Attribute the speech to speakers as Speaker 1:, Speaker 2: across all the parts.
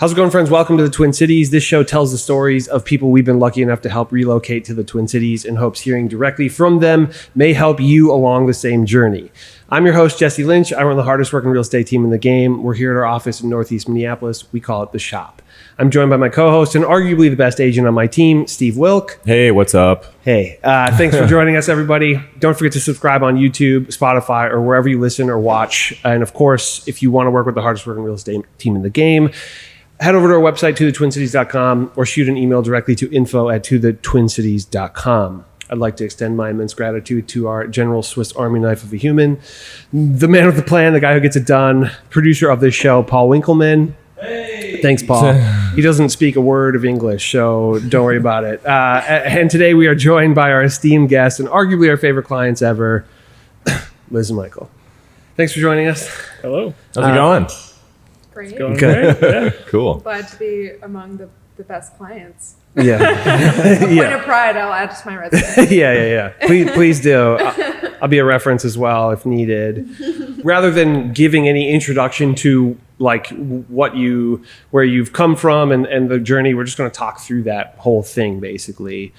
Speaker 1: How's it going, friends? Welcome to the Twin Cities. This show tells the stories of people we've been lucky enough to help relocate to the Twin Cities in hopes hearing directly from them may help you along the same journey. I'm your host, Jesse Lynch. I run the hardest working real estate team in the game. We're here at our office in Northeast Minneapolis. We call it The Shop. I'm joined by my co-host and arguably the best agent on my team, Steve Wilk.
Speaker 2: Hey, what's up?
Speaker 1: Hey, thanks for joining us, everybody. Don't forget to subscribe on YouTube, Spotify, or wherever you listen or watch. And of course, if you want to work with the hardest working real estate team in the game, head over to our website, tothetwincities.com, or shoot an email directly to info@tothetwincities.com. I'd like to extend my immense gratitude to our General Swiss Army Knife of a Human, the man with the plan, the guy who gets it done, producer of this show, Paul Winkleman. Hey. Thanks, Paul. He doesn't speak a word of English, so don't worry about it. And today we are joined by our esteemed guests and arguably our favorite clients ever, Liz and Michael. Thanks for joining us.
Speaker 3: Hello.
Speaker 2: How's it going?
Speaker 3: Great.
Speaker 1: Good.
Speaker 3: Great. Yeah.
Speaker 2: Cool.
Speaker 4: Glad to be among the best clients.
Speaker 1: Yeah.
Speaker 4: Point of pride, I'll add to my resume.
Speaker 1: Yeah. Please do. I'll be a reference as well if needed. Rather than giving any introduction to like where you've come from and the journey, we're just going to talk through that whole thing basically.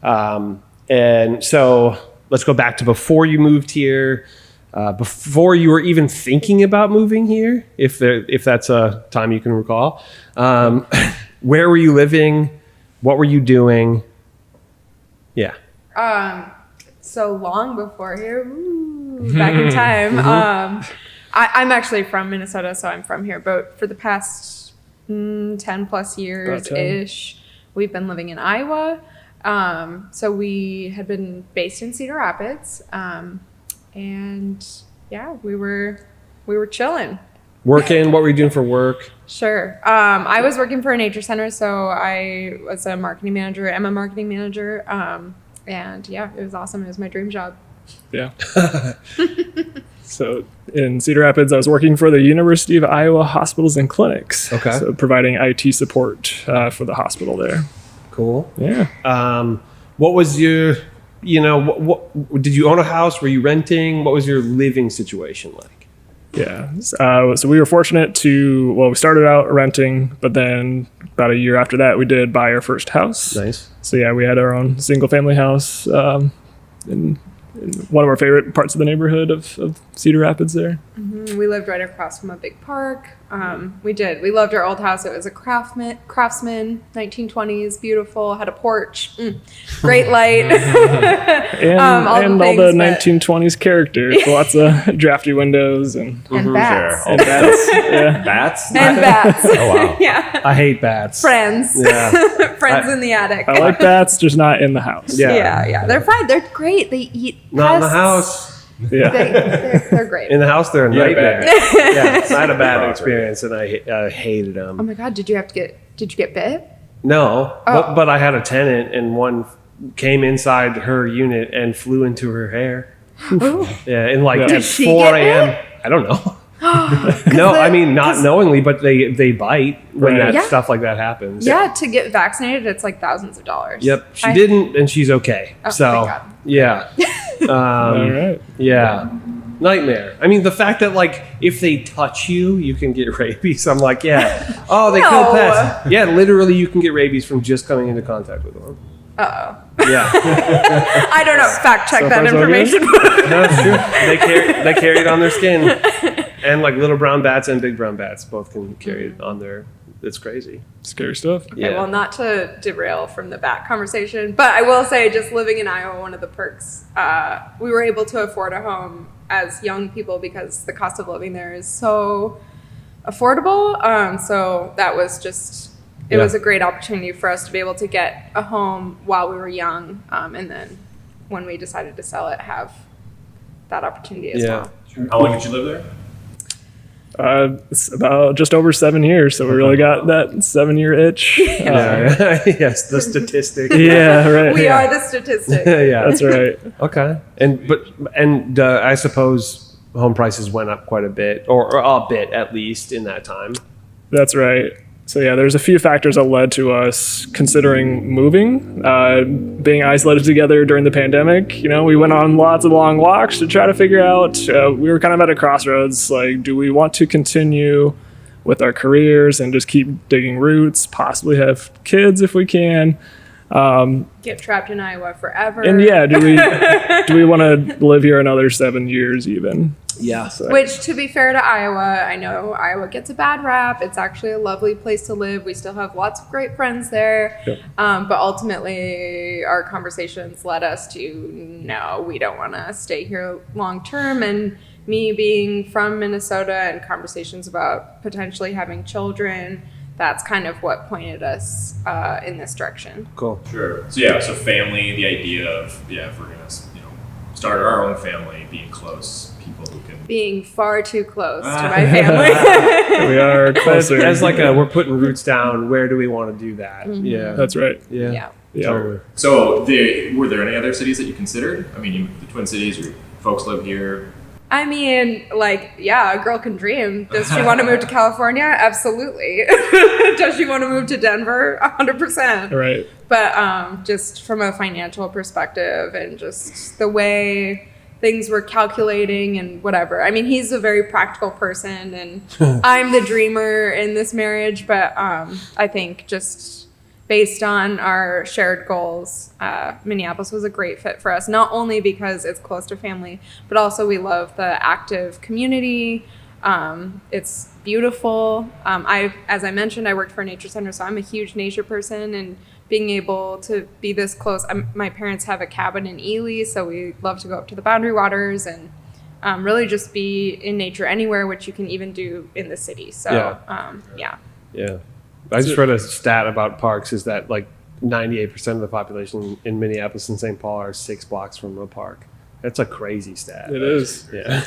Speaker 1: And so let's go back to before you moved here. Before you were even thinking about moving here, if that's a time you can recall, where were you living? What were you doing? Yeah.
Speaker 4: So long before here, back in time. I'm actually from Minnesota, so I'm from here. But for the past 10 plus years-ish, we've been living in Iowa. So we had been based in Cedar Rapids. And yeah, we were chilling.
Speaker 1: Working? What were you doing for work?
Speaker 4: Sure. I was working for a nature center, so I was a marketing manager. I'm a marketing manager. And yeah, it was awesome. It was my dream job.
Speaker 3: Yeah. So in Cedar Rapids, I was working for the University of Iowa Hospitals and Clinics.
Speaker 1: Okay.
Speaker 3: So providing IT support for the hospital there.
Speaker 1: Cool.
Speaker 3: Yeah.
Speaker 1: What was your, what did you own a house? Were you renting? What was your living situation like?
Speaker 3: Yeah. So we were fortunate we started out renting, but then about a year after that, we did buy our first house.
Speaker 1: Nice.
Speaker 3: So yeah, we had our own single family house in one of our favorite parts of the neighborhood of Cedar Rapids there.
Speaker 4: Mm-hmm. We lived right across from a big park. We loved our old house. It was a craftsman, 1920s, beautiful, had a porch, great light.
Speaker 3: and all the 1920s characters, lots of drafty windows and
Speaker 4: bats.
Speaker 2: Sure.
Speaker 3: Bats. Yeah.
Speaker 2: Bats?
Speaker 4: And bats.
Speaker 2: Oh, wow.
Speaker 4: Yeah.
Speaker 1: I hate bats.
Speaker 4: Friends.
Speaker 1: Yeah.
Speaker 4: Friends in the attic.
Speaker 3: I like bats, just not in the house.
Speaker 1: Yeah.
Speaker 4: They're fine. They're great. They eat
Speaker 1: Not in the
Speaker 4: pests.
Speaker 1: house.
Speaker 3: Yeah.
Speaker 4: They're great.
Speaker 1: In the house, they're a nightmare.
Speaker 2: bad.
Speaker 1: Yeah, I had a bad experience, and I hated them.
Speaker 4: Oh my God, did you get bit?
Speaker 1: No,
Speaker 4: Oh.
Speaker 1: but I had a tenant, and one came inside her unit and flew into her hair.
Speaker 4: Ooh.
Speaker 1: Yeah, and like
Speaker 3: Did
Speaker 1: at
Speaker 4: she
Speaker 1: 4
Speaker 4: get
Speaker 1: a.m. I don't know. No, I mean not knowingly, but they bite when
Speaker 3: Right.
Speaker 1: that stuff like that happens.
Speaker 4: Yeah, to get vaccinated, it's like thousands of dollars.
Speaker 1: Yep, she didn't, and she's okay.
Speaker 4: Oh,
Speaker 1: So
Speaker 4: thank God.
Speaker 1: yeah,
Speaker 3: All right.
Speaker 1: yeah. Nightmare. I mean, the fact that like if they touch you, you can get rabies. I'm like, yeah. Oh, they kill
Speaker 4: No.
Speaker 1: pests. Yeah, literally, you can get rabies from just coming into contact with them.
Speaker 4: Uh-oh.
Speaker 1: Yeah,
Speaker 4: I don't know. Fact check
Speaker 3: So
Speaker 4: that
Speaker 3: far, so good?
Speaker 4: information.
Speaker 1: no, it's true. They carry it on their skin, and like little brown bats and big brown bats both can carry it on their. It's crazy.
Speaker 3: Scary stuff.
Speaker 1: Yeah.
Speaker 4: Okay, well, not to derail from the bat conversation, but I will say just living in Iowa, one of the perks, we were able to afford a home as young people because the cost of living there is so affordable. So that was just, it was a great opportunity for us to be able to get a home while we were young. And then when we decided to sell it, have that opportunity as well.
Speaker 2: How long did you live there?
Speaker 3: It's about just over 7 years, so we really got that 7-year itch.
Speaker 1: Yes, the statistic.
Speaker 3: Yeah, right.
Speaker 4: We are the statistic.
Speaker 1: Yeah,
Speaker 3: That's right.
Speaker 1: Okay, and I suppose home prices went up quite a bit, or a bit at least in that time.
Speaker 3: That's right. So yeah, there's a few factors that led to us considering moving, being isolated together during the pandemic. We went on lots of long walks to try to figure out, we were kind of at a crossroads, like, do we want to continue with our careers and just keep digging roots, possibly have kids if we can.
Speaker 4: Get trapped in Iowa forever.
Speaker 3: And yeah, do we want to live here another 7 years even?
Speaker 1: Yeah.
Speaker 3: So,
Speaker 4: Which, to be fair to Iowa, I know Iowa gets a bad rap. It's actually a lovely place to live. We still have lots of great friends there.
Speaker 3: Yep.
Speaker 4: But ultimately, our conversations led us to, no, we don't want to stay here long term. And me being from Minnesota and conversations about potentially having children, that's kind of what pointed us in this direction.
Speaker 1: Cool.
Speaker 2: Sure. So yeah, so family, the idea of, if we're gonna, start our own family, being close, people who can.
Speaker 4: Being far too close to my family.
Speaker 3: we are closer.
Speaker 1: As like we're putting roots down, where do we want to do that? Yeah.
Speaker 3: That's right.
Speaker 1: Yeah.
Speaker 4: Yeah.
Speaker 1: Totally.
Speaker 2: So were there any other cities that you considered? I mean, the Twin Cities, or folks live here.
Speaker 4: I mean, like, yeah, a girl can dream. Does she want to move to California? Absolutely. Does she want to move to Denver? 100%.
Speaker 3: Right.
Speaker 4: But just from a financial perspective and just the way things were calculating and whatever. I mean, he's a very practical person and I'm the dreamer in this marriage. But I think just based on our shared goals, Minneapolis was a great fit for us, not only because it's close to family, but also we love the active community. It's beautiful. As I mentioned, I worked for a nature center, so I'm a huge nature person, and being able to be this close. My parents have a cabin in Ely, so we love to go up to the Boundary Waters and really just be in nature anywhere, which you can even do in the city. So, yeah.
Speaker 1: I just read a stat about parks is that like 98% of the population in Minneapolis and St. Paul are 6 blocks from a park. That's a crazy stat.
Speaker 3: It is.
Speaker 1: Yeah.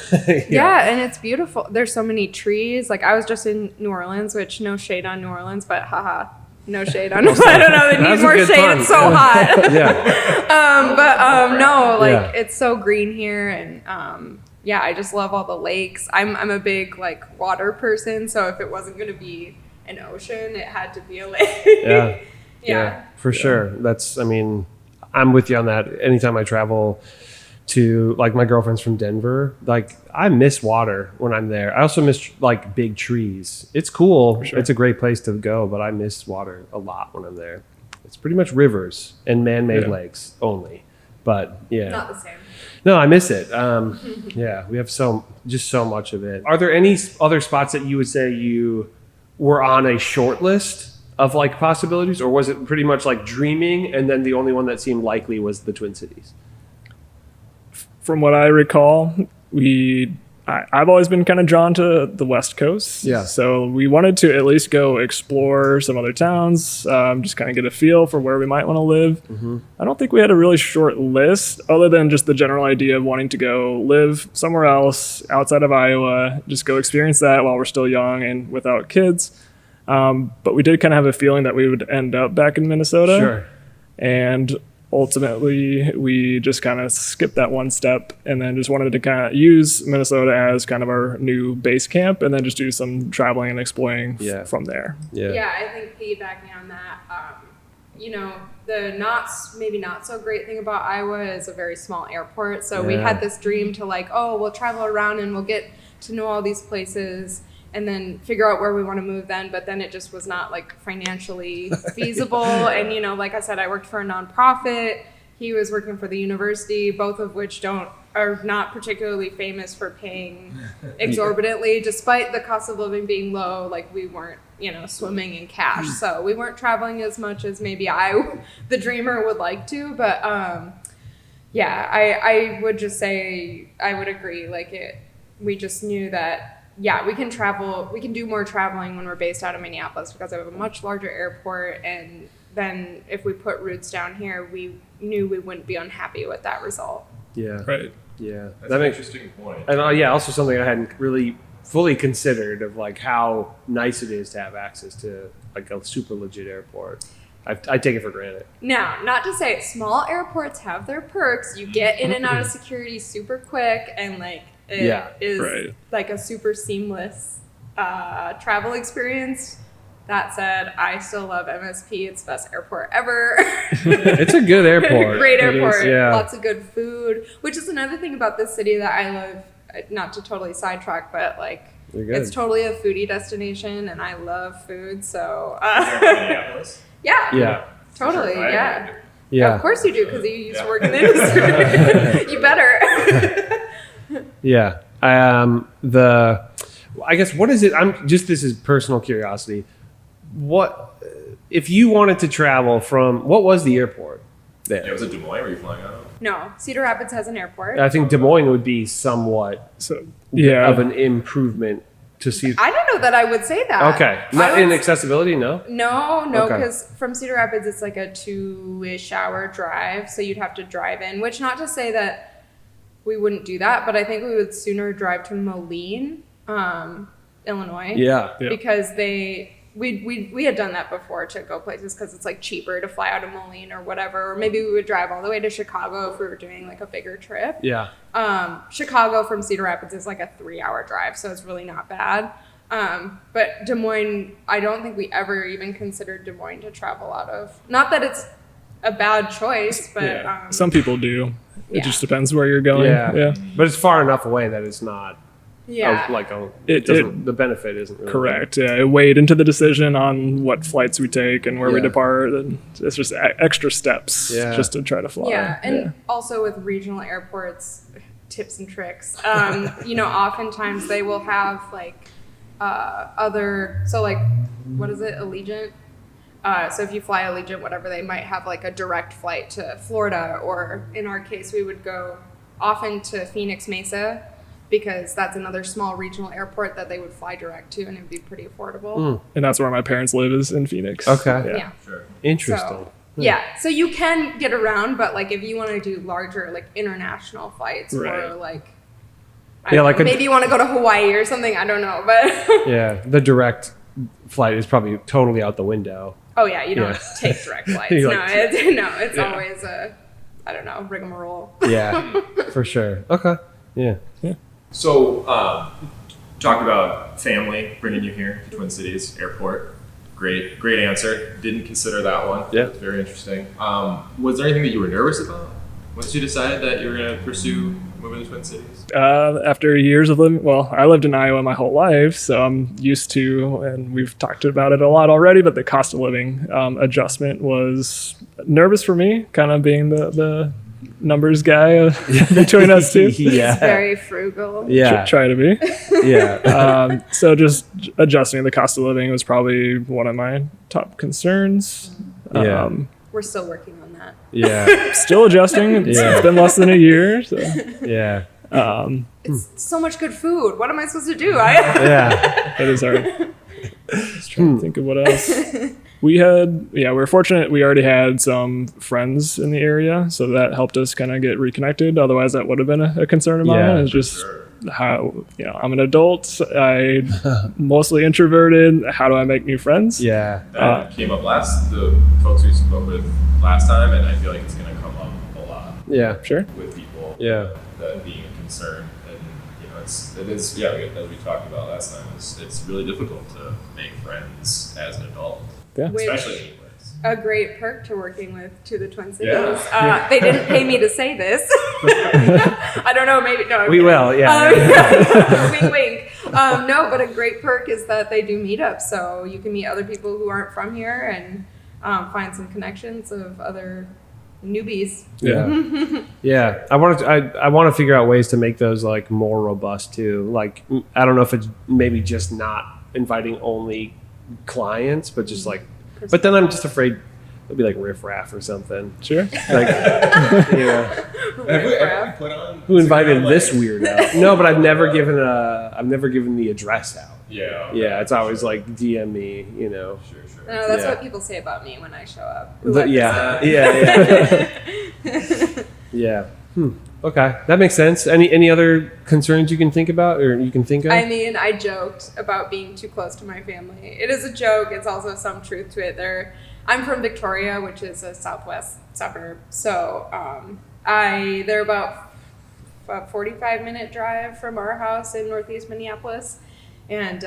Speaker 4: Yeah, and it's beautiful. There's so many trees. Like, I was just in New Orleans, which no shade on New Orleans, but haha, no shade on. I don't know. They need more shade. It's so hot.
Speaker 1: Yeah.
Speaker 4: No, like
Speaker 1: Yeah.
Speaker 4: it's so green here, and yeah, I just love all the lakes. I'm a big like water person, so if it wasn't going to be an ocean, it had to be a lake.
Speaker 1: Yeah, for sure. I'm with you on that. Anytime I travel to, like, my girlfriend's from Denver, like, I miss water when I'm there. I also miss like big trees. It's cool.
Speaker 3: For sure.
Speaker 1: It's a great place to go, but I miss water a lot when I'm there. It's pretty much rivers and man-made lakes only. But yeah.
Speaker 4: Not the same.
Speaker 1: No, I miss it. Yeah, we have so much of it. Are there any other spots that you would say you were on a short list of like possibilities, or was it pretty much like dreaming and then the only one that seemed likely was the Twin Cities?
Speaker 3: From what I recall, I've always been kind of drawn to the West Coast.
Speaker 1: Yeah.
Speaker 3: So we wanted to at least go explore some other towns, just kind of get a feel for where we might want to live. Mm-hmm. I don't think we had a really short list other than just the general idea of wanting to go live somewhere else outside of Iowa, just go experience that while we're still young and without kids. But we did kind of have a feeling that we would end up back in Minnesota.
Speaker 1: Sure.
Speaker 3: And ultimately, we just kind of skipped that one step and then just wanted to kind of use Minnesota as kind of our new base camp and then just do some traveling and exploring from there.
Speaker 4: Yeah, I think piggybacking on that, the maybe not so great thing about Iowa is a very small airport. So we had this dream to like, we'll travel around and we'll get to know all these places and then figure out where we want to move then. But then it just was not like financially feasible. And, like I said, I worked for a nonprofit. He was working for the university, both of which are not particularly famous for paying exorbitantly, despite the cost of living being low. Like we weren't, swimming in cash. So we weren't traveling as much as maybe the dreamer, would like to. But I would just say I would agree. We just knew that, we can travel. We can do more traveling when we're based out of Minneapolis because I have a much larger airport. And then if we put roots down here, we knew we wouldn't be unhappy with that result.
Speaker 1: Yeah.
Speaker 3: Right.
Speaker 1: Yeah.
Speaker 2: That's an interesting point.
Speaker 1: And also something I hadn't really fully considered of like how nice it is to have access to like a super legit airport. I take it for granted.
Speaker 4: Now, not to say small airports have their perks. You get in and out of security super quick, and it is like a super seamless travel experience. That said, I still love MSP. It's the best airport ever.
Speaker 1: It's a good airport.
Speaker 4: Great airport.
Speaker 1: Is, yeah.
Speaker 4: Lots of good food, which is another thing about this city that I love. Not to totally sidetrack, but
Speaker 1: You're good.
Speaker 4: It's totally a foodie destination, and I love food. So
Speaker 2: Minneapolis.
Speaker 4: yeah,
Speaker 1: Yeah.
Speaker 4: Totally.
Speaker 2: Sure, I
Speaker 4: Yeah.
Speaker 2: agree.
Speaker 1: Yeah.
Speaker 4: Of course you do, because you used to
Speaker 2: Yeah.
Speaker 4: work in the industry. You better.
Speaker 1: Yeah. I guess, what is it? This is personal curiosity. What, if you wanted to travel from, what was the airport there?
Speaker 2: Yeah, was it Des Moines? Were you flying out of?
Speaker 4: No, Cedar Rapids has an airport.
Speaker 1: I think Des Moines would be somewhat
Speaker 3: So yeah,
Speaker 1: of an improvement to see.
Speaker 4: I don't know that I would say that.
Speaker 1: Okay.
Speaker 4: I
Speaker 1: Not
Speaker 4: would
Speaker 1: in accessibility, no?
Speaker 4: No,
Speaker 1: Okay.
Speaker 4: because from Cedar Rapids it's like a 2-ish hour drive, so you'd have to drive in. Which, not to say that we wouldn't do that, but I think we would sooner drive to Moline, Illinois.
Speaker 1: Yeah.
Speaker 3: Yeah.
Speaker 4: Because we had done that before to go places, because it's like cheaper to fly out of Moline or whatever. Or maybe we would drive all the way to Chicago if we were doing like a bigger trip.
Speaker 1: Yeah.
Speaker 4: Chicago from Cedar Rapids is like a 3-hour drive, so it's really not bad. But Des Moines, I don't think we ever even considered Des Moines to travel out of. Not that it's a bad choice, but
Speaker 3: yeah. Some people do. It
Speaker 4: yeah.
Speaker 3: just depends where you're going.
Speaker 1: Yeah. But it's far enough away that it's not.
Speaker 4: yeah.
Speaker 1: The benefit isn't really
Speaker 3: Correct. Yeah, it weighed into the decision on what flights we take and where we
Speaker 1: Yeah.
Speaker 3: depart, and it's just extra steps
Speaker 1: Yeah.
Speaker 3: just to try to fly.
Speaker 4: Yeah, and also with regional airports, tips and tricks. Oftentimes they will have like what is it, Allegiant? So if you fly Allegiant, whatever, they might have like a direct flight to Florida, or in our case, we would go often to Phoenix Mesa, because that's another small regional airport that they would fly direct to, and it would be pretty affordable.
Speaker 3: And that's where my parents live, is in Phoenix.
Speaker 1: Okay.
Speaker 4: Yeah.
Speaker 2: Sure.
Speaker 1: Interesting.
Speaker 4: So, yeah, so you can get around, but like if you want to do larger like international flights,
Speaker 3: Right.
Speaker 4: or like
Speaker 1: Yeah, like
Speaker 4: maybe you want to go to Hawaii or something, I don't know, but
Speaker 1: Yeah. The direct flight is probably totally out the window.
Speaker 4: oh yeah, you don't
Speaker 1: Yeah.
Speaker 4: take direct flights.
Speaker 1: You're
Speaker 4: No,
Speaker 1: like-
Speaker 4: it's
Speaker 3: Yeah.
Speaker 4: always a, I don't know, rigmarole.
Speaker 1: Yeah. For sure. Okay. Yeah.
Speaker 2: So, talked about family bringing you here to Twin Cities Airport. Great answer. Didn't consider that one.
Speaker 1: Yeah.
Speaker 2: It's very interesting. Was there anything that you were nervous about once you decided that you were going to pursue moving to Twin Cities?
Speaker 3: After years of living, I lived in Iowa my whole life, so I'm used to, and we've talked about it a lot already, but the cost of living adjustment was nervous for me, kind of being the numbers guy between us two.
Speaker 1: Yeah.
Speaker 4: It's very frugal.
Speaker 1: Yeah.
Speaker 3: Try to be.
Speaker 1: Yeah.
Speaker 3: So just adjusting the cost of living was probably one of my top concerns.
Speaker 1: Yeah.
Speaker 4: We're still working on that.
Speaker 1: Yeah.
Speaker 3: Still adjusting.
Speaker 1: Yeah.
Speaker 3: It's been less than a year. So.
Speaker 1: Yeah.
Speaker 4: It's so much good food. What am I supposed to do?
Speaker 1: Yeah.
Speaker 3: It is hard. Just trying to think of what else. We were fortunate. We already had some friends in the area, so that helped us kind of get reconnected. Otherwise, that would have been a concern of mine.
Speaker 1: Yeah,
Speaker 3: It's just how, I'm an adult. I mostly introverted. How do I make new friends?
Speaker 1: Yeah.
Speaker 2: That came up the folks we spoke with last time, and I feel like it's going to come up a lot
Speaker 1: Yeah.
Speaker 3: Sure.
Speaker 2: with people.
Speaker 1: Yeah.
Speaker 2: That being a concern, and it is as we talked about last time, it's really difficult to make friends as an adult,
Speaker 3: Yeah.
Speaker 4: Which-
Speaker 2: especially in English.
Speaker 4: A great perk to working with To the Twin Cities.
Speaker 2: Yeah.
Speaker 4: They didn't pay me to say this. I don't know, maybe, no. I'm
Speaker 1: We
Speaker 4: kidding.
Speaker 1: will, yeah.
Speaker 4: Wink, wink. No, but a great perk is that they do meetups, so you can meet other people who aren't from here and find some connections of other newbies.
Speaker 1: Yeah. Yeah. I want to figure out ways to make those like more robust too. Like, I don't know if it's maybe just not inviting only clients, but just like, but then I'm just afraid it'll be like riffraff or something.
Speaker 3: Sure.
Speaker 1: Like, yeah.
Speaker 2: Have we put on
Speaker 1: Who invited
Speaker 2: Instagram,
Speaker 1: this
Speaker 2: like-
Speaker 1: weirdo? No, but I've never given the address out.
Speaker 2: Yeah.
Speaker 1: Yeah. It's always like DM me,
Speaker 2: Sure.
Speaker 4: No, that's
Speaker 1: Yeah.
Speaker 4: what people say about me when I show up.
Speaker 1: Yeah. Yeah. Okay, that makes sense. Any other concerns you can think about, or you can think of?
Speaker 4: I mean, I joked about being too close to my family. It is a joke. It's also some truth to it. I'm from Victoria, which is a southwest suburb. So they're about a 45-minute drive from our house in northeast Minneapolis. And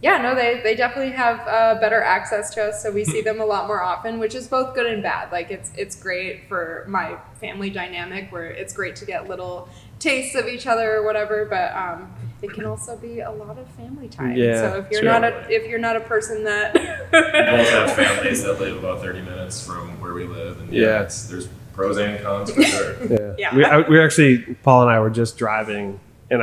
Speaker 4: they definitely have better access to us. So we see them a lot more often, which is both good and bad. Like it's great for my family dynamic, where it's great to get little tastes of each other or whatever, but it can also be a lot of family time.
Speaker 1: Yeah,
Speaker 4: so if you're
Speaker 3: true.
Speaker 4: not a person that
Speaker 2: We both have families that live about 30 minutes from where we live, and
Speaker 1: Yeah.
Speaker 2: there's pros and cons for sure.
Speaker 1: Yeah.
Speaker 4: Yeah.
Speaker 1: We actually, Paul and I were just driving, and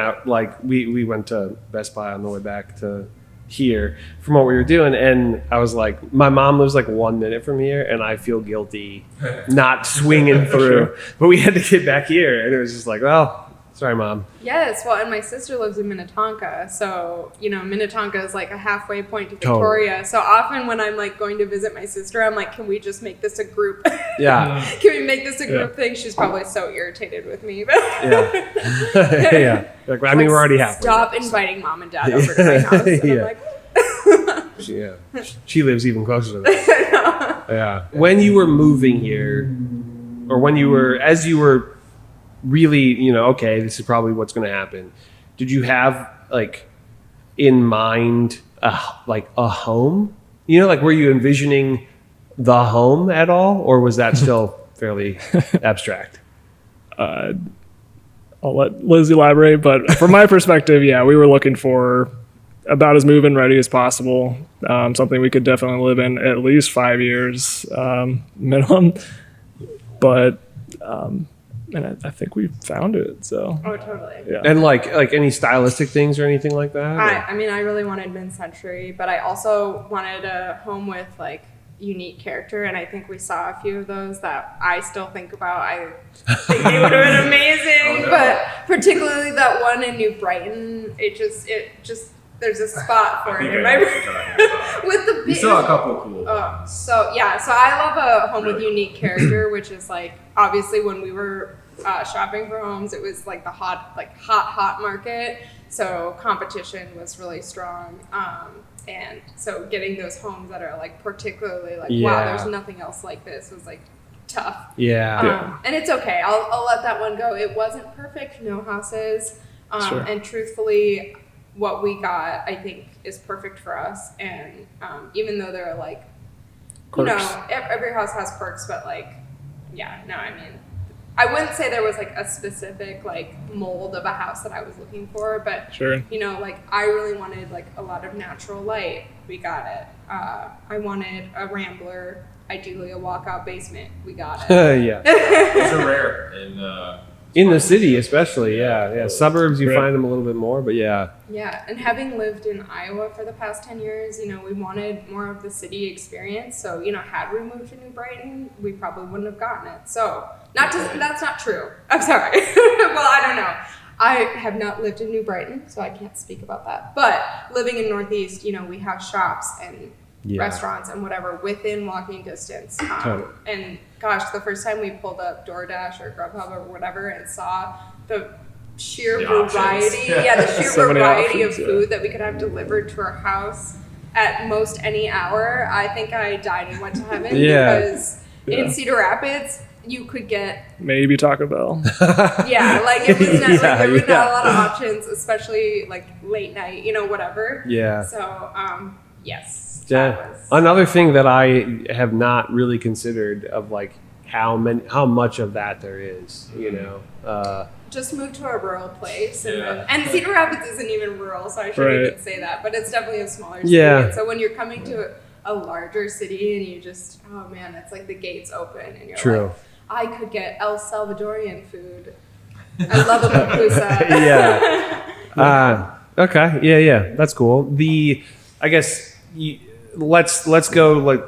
Speaker 1: we went to Best Buy on the way back to here from what we were doing, and I was like, my mom lives like 1 minute from here, and I feel guilty not swinging through. But we had to get back here, and it was just like, well, sorry, Mom.
Speaker 4: Yes, well, and my sister lives in Minnetonka, so Minnetonka is like a halfway point to
Speaker 1: Totally.
Speaker 4: Victoria. So often when I'm like going to visit my sister, I'm like, can we just make this a group?
Speaker 1: Yeah.
Speaker 4: Can we make this a group
Speaker 3: Yeah.
Speaker 4: thing? She's probably so irritated with me. But
Speaker 1: Yeah. Yeah. Like, I mean, we're already halfway.
Speaker 4: Stop inviting mom and dad over to my house. And
Speaker 1: Yeah.
Speaker 4: I'm like,
Speaker 1: Yeah. She lives even closer to that. Yeah. When you were moving here, or as you were really, okay, this is probably what's going to happen, did you have like in mind a home? Like, were you envisioning the home at all, or was that still fairly abstract?
Speaker 3: I'll let Liz elaborate, but from my perspective, yeah, we were looking for about as move-in ready as possible. Something we could definitely live in at least 5 years minimum. But and I think we found it. So
Speaker 4: oh, totally.
Speaker 3: yeah,
Speaker 1: And like any stylistic things or anything like that?
Speaker 4: I mean, I really wanted mid-century, but I also wanted a home with like unique character, and I think we saw a few of those that I still think about. I think they would have been amazing,
Speaker 2: Oh, no.
Speaker 4: but particularly that one in New Brighton, it just there's a spot for it in my with the
Speaker 2: We
Speaker 4: big,
Speaker 2: saw a couple cool ones.
Speaker 4: so I love a home with unique character, which is like obviously when we were shopping for homes, it was like the hot market, so competition was really strong, and so getting those homes that are like particularly like wow,
Speaker 1: Yeah.
Speaker 4: there's nothing else like this was like tough.
Speaker 1: Yeah.
Speaker 4: And it's okay. I'll let that one go. It wasn't perfect, no houses,
Speaker 3: Sure.
Speaker 4: and truthfully, what we got, I think, is perfect for us. And even though there are like,
Speaker 3: Quirks.
Speaker 4: every house has quirks, but like, yeah, no, I mean, I wouldn't say there was like a specific like mold of a house that I was looking for, but
Speaker 3: sure.
Speaker 4: like I really wanted like a lot of natural light. We got it. I wanted a rambler, ideally a walkout basement. We got it.
Speaker 1: Yeah.
Speaker 2: Those are rare
Speaker 1: In the city, especially. Yeah. Suburbs, you
Speaker 3: Right.
Speaker 1: find them a little bit more, but yeah.
Speaker 4: Yeah, and having lived in Iowa for the past 10 years, we wanted more of the city experience. So, had we moved to New Brighton, we probably wouldn't have gotten it. So, that's not true. I'm sorry. Well, I don't know. I have not lived in New Brighton, so I can't speak about that. But living in Northeast, we have shops and
Speaker 1: Yeah.
Speaker 4: restaurants and whatever within walking distance.
Speaker 1: Totally.
Speaker 4: And gosh, the first time we pulled up DoorDash or Grubhub or whatever and saw the sheer
Speaker 2: The options.
Speaker 4: variety, the sheer
Speaker 3: So many
Speaker 4: variety
Speaker 3: options,
Speaker 4: of
Speaker 3: yeah.
Speaker 4: food that we could have delivered to our house at most any hour, I think I died and went to heaven.
Speaker 1: Yeah.
Speaker 4: Because
Speaker 3: Yeah.
Speaker 4: in Cedar Rapids, you could get
Speaker 3: Maybe Taco Bell.
Speaker 4: it was not like there was
Speaker 1: Yeah.
Speaker 4: not a lot of options, especially like late night, whatever.
Speaker 1: Yeah.
Speaker 4: So yes.
Speaker 1: Yeah.
Speaker 4: that was-
Speaker 1: Another thing that I have not really considered of like how much of that there is,
Speaker 4: just moved to a rural place,
Speaker 2: Yeah.
Speaker 4: and Cedar Rapids isn't even rural, so I shouldn't
Speaker 3: Right.
Speaker 4: even say that. But it's definitely a smaller city.
Speaker 1: Yeah.
Speaker 4: And so when you're coming to a larger city, and you just, oh man, it's like the gates open, and you're
Speaker 1: True.
Speaker 4: like, I could get El Salvadorian food. I love a pupusa.
Speaker 1: Yeah. Okay. Yeah. That's cool. I guess let's go like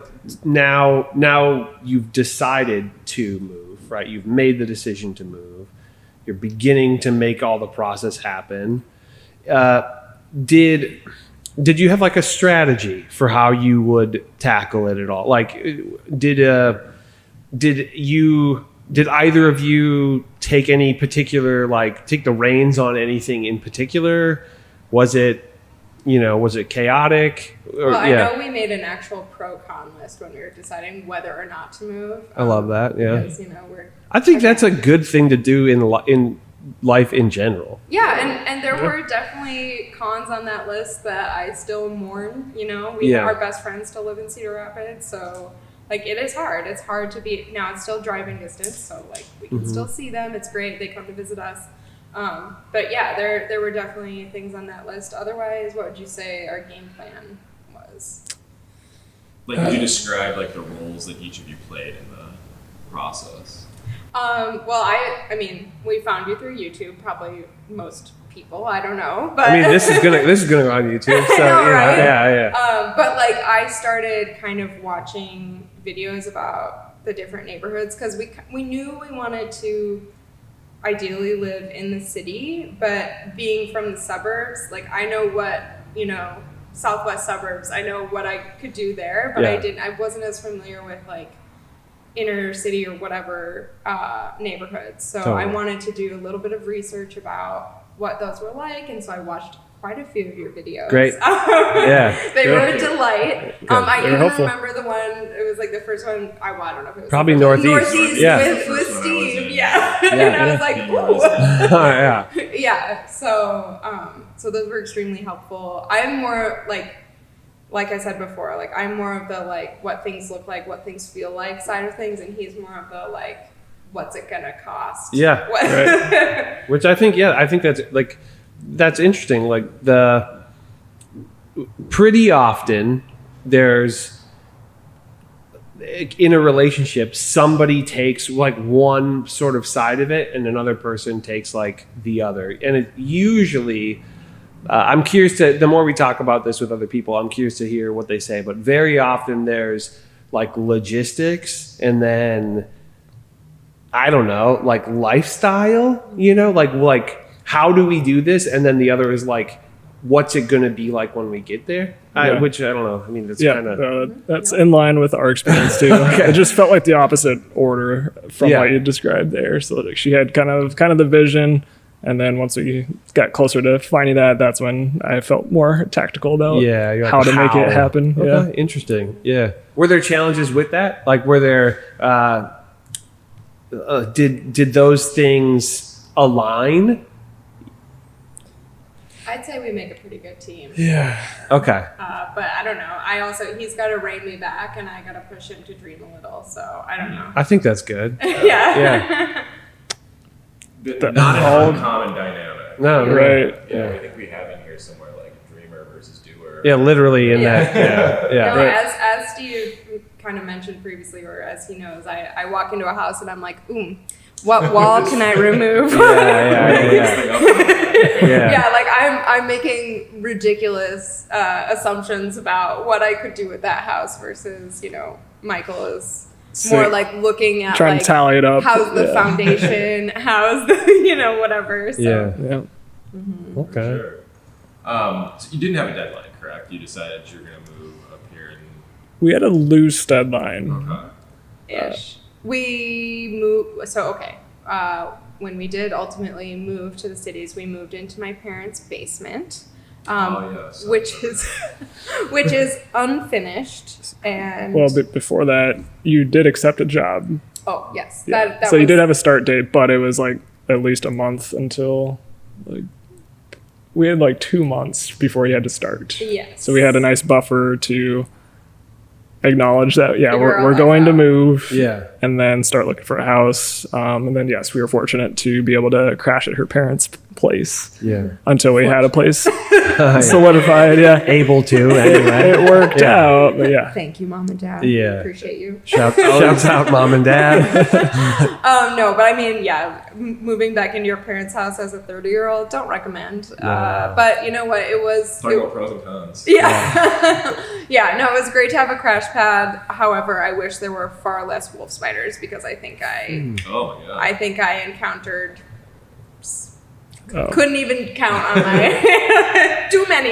Speaker 1: now you've decided to move, right? You've made the decision to move. You're beginning to make all the process happen. Did you have like a strategy for how you would tackle it at all? Like, did either of you take any particular, take the reins on anything in particular? Was it chaotic? Or,
Speaker 4: Well, I know we made an actual pro-con list when we were deciding whether or not to move.
Speaker 1: I love that. Yeah.
Speaker 4: Because,
Speaker 1: I think that's a good thing to do in life in general.
Speaker 4: Yeah, and there were definitely cons on that list that I still mourn.
Speaker 1: Yeah.
Speaker 4: Our best friends still live in Cedar Rapids, so it is hard. It's hard to be now. It's still driving distance, so we can still see them. It's great. They come to visit us, But yeah, there were definitely things on that list. Otherwise, what would you say our game plan was?
Speaker 2: Like, could you describe like the roles that each of you played in the process?
Speaker 4: Well, I mean, we found you through YouTube, probably most people, I don't know, but
Speaker 1: I mean, this is gonna go on YouTube, so
Speaker 4: know, right?
Speaker 1: yeah.
Speaker 4: But like I started kind of watching videos about the different neighborhoods because we knew we wanted to ideally live in the city, but being from the suburbs, like I know what, southwest suburbs, I know what I could do there, but I wasn't as familiar with like inner city or whatever neighborhoods. So
Speaker 1: Totally.
Speaker 4: I wanted to do a little bit of research about what those were like, and so I watched quite a few of your videos.
Speaker 1: Great. Yeah.
Speaker 4: They were a delight. I
Speaker 3: They were
Speaker 4: even
Speaker 3: helpful.
Speaker 4: remember the one, it was like the first one, I don't know if it was
Speaker 1: Probably
Speaker 4: the first one.
Speaker 1: Northeast. Yeah.
Speaker 4: with
Speaker 2: First one I was
Speaker 4: Steve.
Speaker 2: in.
Speaker 4: Yeah.
Speaker 1: Yeah,
Speaker 4: And I
Speaker 1: yeah.
Speaker 4: was like,
Speaker 2: Yeah.
Speaker 4: ooh.
Speaker 1: Yeah.
Speaker 4: Yeah. So those were extremely helpful. I'm more like I said before, like I'm more of the like what things look like, what things feel like side of things, and he's more of the like what's it gonna cost.
Speaker 1: Yeah,
Speaker 4: What-
Speaker 1: Which I think that's interesting. Like pretty often there's in a relationship, somebody takes like one sort of side of it and another person takes like the other. And it usually, I'm curious the more we talk about this with other people, I'm curious to hear what they say. But very often there's like logistics and then, I don't know, like lifestyle, like how do we do this? And then the other is like, what's it going to be like when we get there?
Speaker 3: Yeah.
Speaker 1: Which I don't know. I mean, that's
Speaker 3: Yeah,
Speaker 1: kind of
Speaker 3: that's in line with our experience too. It just felt like the opposite order from
Speaker 1: Yeah.
Speaker 3: what you described there. So like she had kind of the vision, and then once we got closer to finding that's when I felt more tactical about
Speaker 1: you're like,
Speaker 3: how to make it happen.
Speaker 1: Okay, interesting. Yeah. Were there challenges with that? Like, were there did those things align?
Speaker 4: I'd say we make a pretty good team.
Speaker 3: Yeah.
Speaker 1: Okay.
Speaker 4: But I don't know. He's got to rein me back, and I got to push him to dream a little. So I don't know.
Speaker 1: I think that's good.
Speaker 4: Yeah.
Speaker 2: Not an uncommon dynamic.
Speaker 1: No,
Speaker 3: Right.
Speaker 2: Yeah, I think we have in here somewhere like dreamer versus doer.
Speaker 1: Yeah, literally in
Speaker 4: Yeah.
Speaker 1: that. Yeah.
Speaker 4: No,
Speaker 1: Yeah.
Speaker 4: as Steve kind of mentioned previously, or as he knows, I walk into a house and I'm like, what wall can I remove?
Speaker 1: Yeah.
Speaker 4: Yeah, like I'm making ridiculous assumptions about what I could do with that house versus, Michael is more like looking at
Speaker 3: Trying
Speaker 4: like
Speaker 3: to tally it up.
Speaker 4: how's the
Speaker 3: Yeah.
Speaker 4: foundation, how's the whatever. So.
Speaker 1: Yeah.
Speaker 3: Yeah.
Speaker 1: Okay.
Speaker 2: Sure. So you didn't have a deadline, correct? You decided you're going to move up here and
Speaker 3: We had a loose deadline.
Speaker 2: okay.
Speaker 4: Ish. We moved. So okay. When we did ultimately move to the cities, we moved into my parents' basement,
Speaker 2: Yes.
Speaker 4: which is unfinished. And
Speaker 3: Well, before that, you did accept a job.
Speaker 4: oh yes,
Speaker 3: Yeah.
Speaker 4: that
Speaker 3: So you
Speaker 4: was-
Speaker 3: did have a start date, but it was like at least a month until like we had like 2 months before you had to start.
Speaker 4: yes.
Speaker 3: So we had a nice buffer to acknowledge that
Speaker 4: Figure all
Speaker 3: we're
Speaker 4: that
Speaker 3: going to
Speaker 4: out.
Speaker 3: move,
Speaker 1: Yeah.
Speaker 3: and then start looking for a house. And then yes, we were fortunate to be able to crash at her parents' place
Speaker 1: Yeah.
Speaker 3: until we had a place solidified. Yeah,
Speaker 1: Able to anyway.
Speaker 3: it worked out. But yeah,
Speaker 4: Thank you, Mom and Dad.
Speaker 1: Yeah.
Speaker 4: Appreciate you.
Speaker 1: Shouts out, Mom and Dad.
Speaker 4: No, but I mean, yeah, moving back into your parents' house as a 30-year-old, don't recommend. But you know what? It was.
Speaker 2: Talk about pros and cons.
Speaker 4: Yeah. Yeah, no, it was great to have a crash pad. However, I wish there were far less wolf spiders because I think
Speaker 2: Oh my god.
Speaker 4: I think I encountered
Speaker 3: Oh.
Speaker 4: couldn't even count on my too many.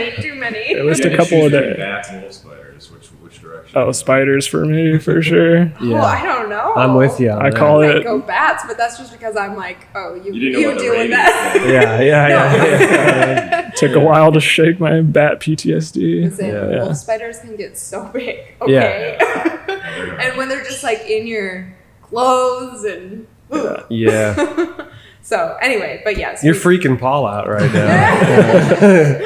Speaker 3: At least
Speaker 2: You
Speaker 3: a
Speaker 2: had to
Speaker 3: couple
Speaker 2: choose
Speaker 3: of
Speaker 2: between
Speaker 3: days.
Speaker 2: bats and wolf spiders. Which direction?
Speaker 3: Oh, spiders for me for sure.
Speaker 4: Well, I don't know.
Speaker 1: I'm with you. on
Speaker 3: I
Speaker 1: that.
Speaker 3: call
Speaker 4: I might
Speaker 3: it.
Speaker 4: go bats, but that's just because I'm like, oh, you
Speaker 2: You didn't know about the
Speaker 4: deal with
Speaker 2: rabies
Speaker 4: that.
Speaker 2: thing.
Speaker 1: Yeah.
Speaker 3: Took a while to shake my bat PTSD.
Speaker 4: Listen,
Speaker 1: Yeah.
Speaker 4: wolf spiders can get so big.
Speaker 1: Yeah.
Speaker 4: Okay.
Speaker 2: Yeah.
Speaker 4: And when they're just like in your clothes and.
Speaker 1: Yeah.
Speaker 4: So anyway, but yes.
Speaker 1: You're
Speaker 4: we-
Speaker 1: freaking Paul out right now.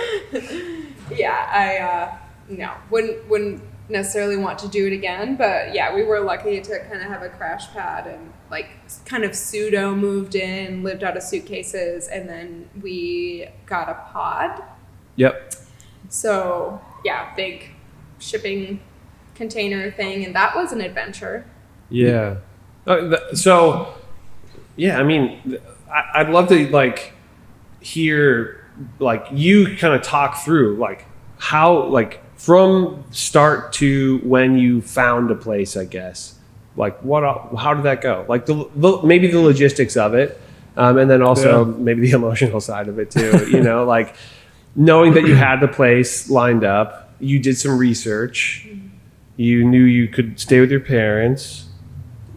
Speaker 4: Yeah, no. When necessarily want to do it again, but yeah, we were lucky to kind of have a crash pad and like kind of pseudo moved in, lived out of suitcases, and then we got a pod.
Speaker 1: Yep.
Speaker 4: So yeah, big shipping container thing, and that was an adventure.
Speaker 1: Yeah. So, yeah, I mean, I'd love to like hear like you kind of talk through like how like from start to when you found a place, I guess. Like how did that go? Like maybe the logistics of it, and then also maybe the emotional side of it too. You know, like knowing that you had the place lined up, you did some research, you knew you could stay with your parents.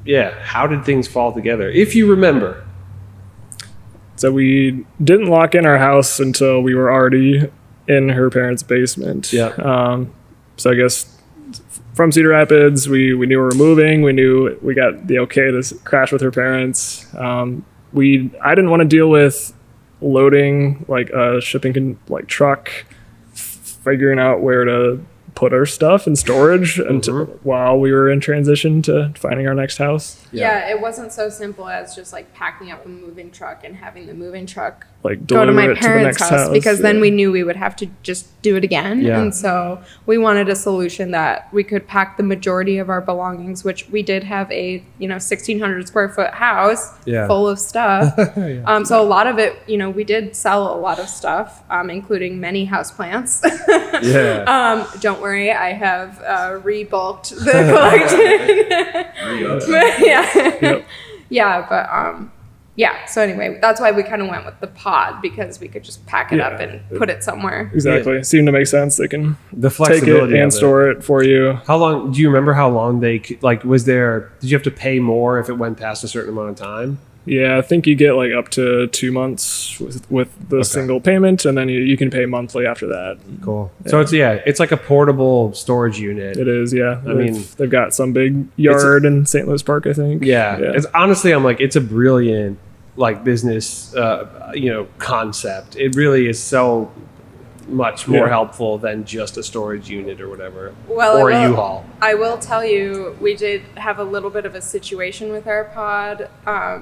Speaker 1: Yeah, how did things fall together, if you remember?
Speaker 3: So we didn't lock in our house until we were already in her parents' basement.
Speaker 1: Yeah.
Speaker 3: So I guess from Cedar Rapids, we knew we were moving. We knew we got the okay to crash with her parents. I didn't want to deal with loading like a shipping truck, figuring out where to put our stuff in storage until while we were in transition to finding our next house.
Speaker 4: Yeah, it wasn't so simple as just like packing up a moving truck and having the moving truck
Speaker 3: Like
Speaker 4: go to
Speaker 3: deliver
Speaker 4: my
Speaker 3: it to the
Speaker 4: parents'
Speaker 3: next
Speaker 4: house because then
Speaker 3: yeah.
Speaker 4: we knew we would have to just do it again.
Speaker 1: Yeah.
Speaker 4: And so we wanted a solution that we could pack the majority of our belongings, which we did have a 1,600 square foot house full of stuff. So a lot of it, we did sell a lot of stuff, including many houseplants.
Speaker 1: Yeah.
Speaker 4: Don't worry, I have rebulked the collection. Yeah, so anyway, that's why we kind of went with the pod, because we could just pack it up and put it somewhere.
Speaker 3: Exactly. It seemed to make sense. They can
Speaker 1: The
Speaker 3: take
Speaker 1: flexibility
Speaker 3: it and
Speaker 1: of
Speaker 3: store it for you.
Speaker 1: How long, do you remember how long did you have to pay more if it went past a certain amount of time?
Speaker 3: Yeah, I think you get like up to 2 months with the single payment, and then you can pay monthly after that.
Speaker 1: Cool. So it's like a portable storage unit.
Speaker 3: It is, yeah.
Speaker 1: I mean,
Speaker 3: they've got some big yard in St. Louis Park, I think.
Speaker 1: Yeah. It's honestly, I'm like, it's a brilliant like business, concept. It really is so much more helpful than just a storage unit or whatever, or a U-Haul.
Speaker 4: I will tell you, we did have a little bit of a situation with our pod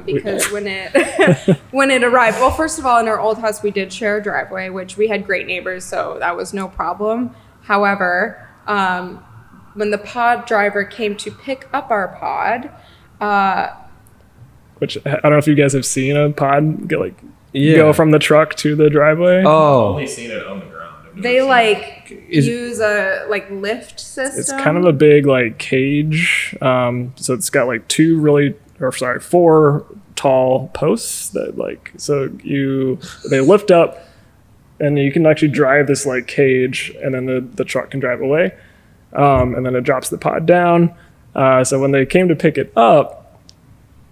Speaker 4: because when it arrived, well, first of all, in our old house, we did share a driveway, which we had great neighbors, so that was no problem. However, when the pod driver came to pick up our pod,
Speaker 3: which I don't know if you guys have seen a pod go from the truck to the driveway.
Speaker 2: I've
Speaker 1: Oh,
Speaker 2: only seen it on the ground. I've never
Speaker 4: they
Speaker 2: seen it.
Speaker 4: use a lift system.
Speaker 3: It's kind of a big cage. So it's got four tall posts that they lift up, and you can actually drive this cage, and then the truck can drive away, and then it drops the pod down. So when they came to pick it up,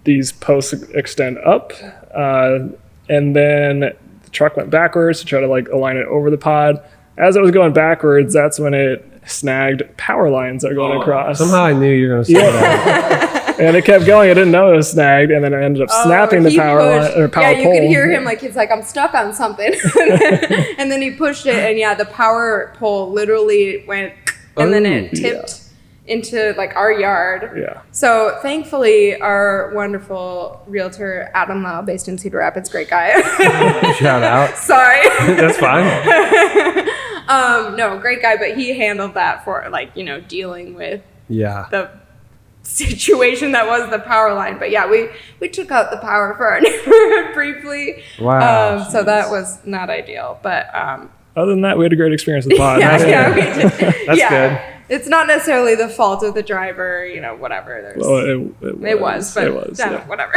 Speaker 3: these posts extend up, and then the truck went backwards to try to align it over the pod. As it was going backwards, that's when it snagged power lines that are going across.
Speaker 1: somehow I knew you were going to say that.
Speaker 3: And it kept going. I didn't know it was snagged, and then it ended up snapping the power pole.
Speaker 4: Yeah, you could hear him he's like, I'm stuck on something. And then he pushed it, and the power pole literally went, and then it tipped into our yard.
Speaker 3: Yeah.
Speaker 4: So thankfully, our wonderful realtor Adam Lau, based in Cedar Rapids, great guy.
Speaker 1: Shout out.
Speaker 4: Sorry.
Speaker 1: That's fine.
Speaker 4: No, great guy, but he handled that for dealing with the situation that was the power line. But yeah, we took out the power for our neighborhood briefly.
Speaker 1: Wow.
Speaker 4: So that was not ideal, but
Speaker 3: other than that, we had a great experience with the pod.
Speaker 4: yeah, we did.
Speaker 1: That's good.
Speaker 4: It's not necessarily the fault of the driver, whatever. There's, it was, whatever.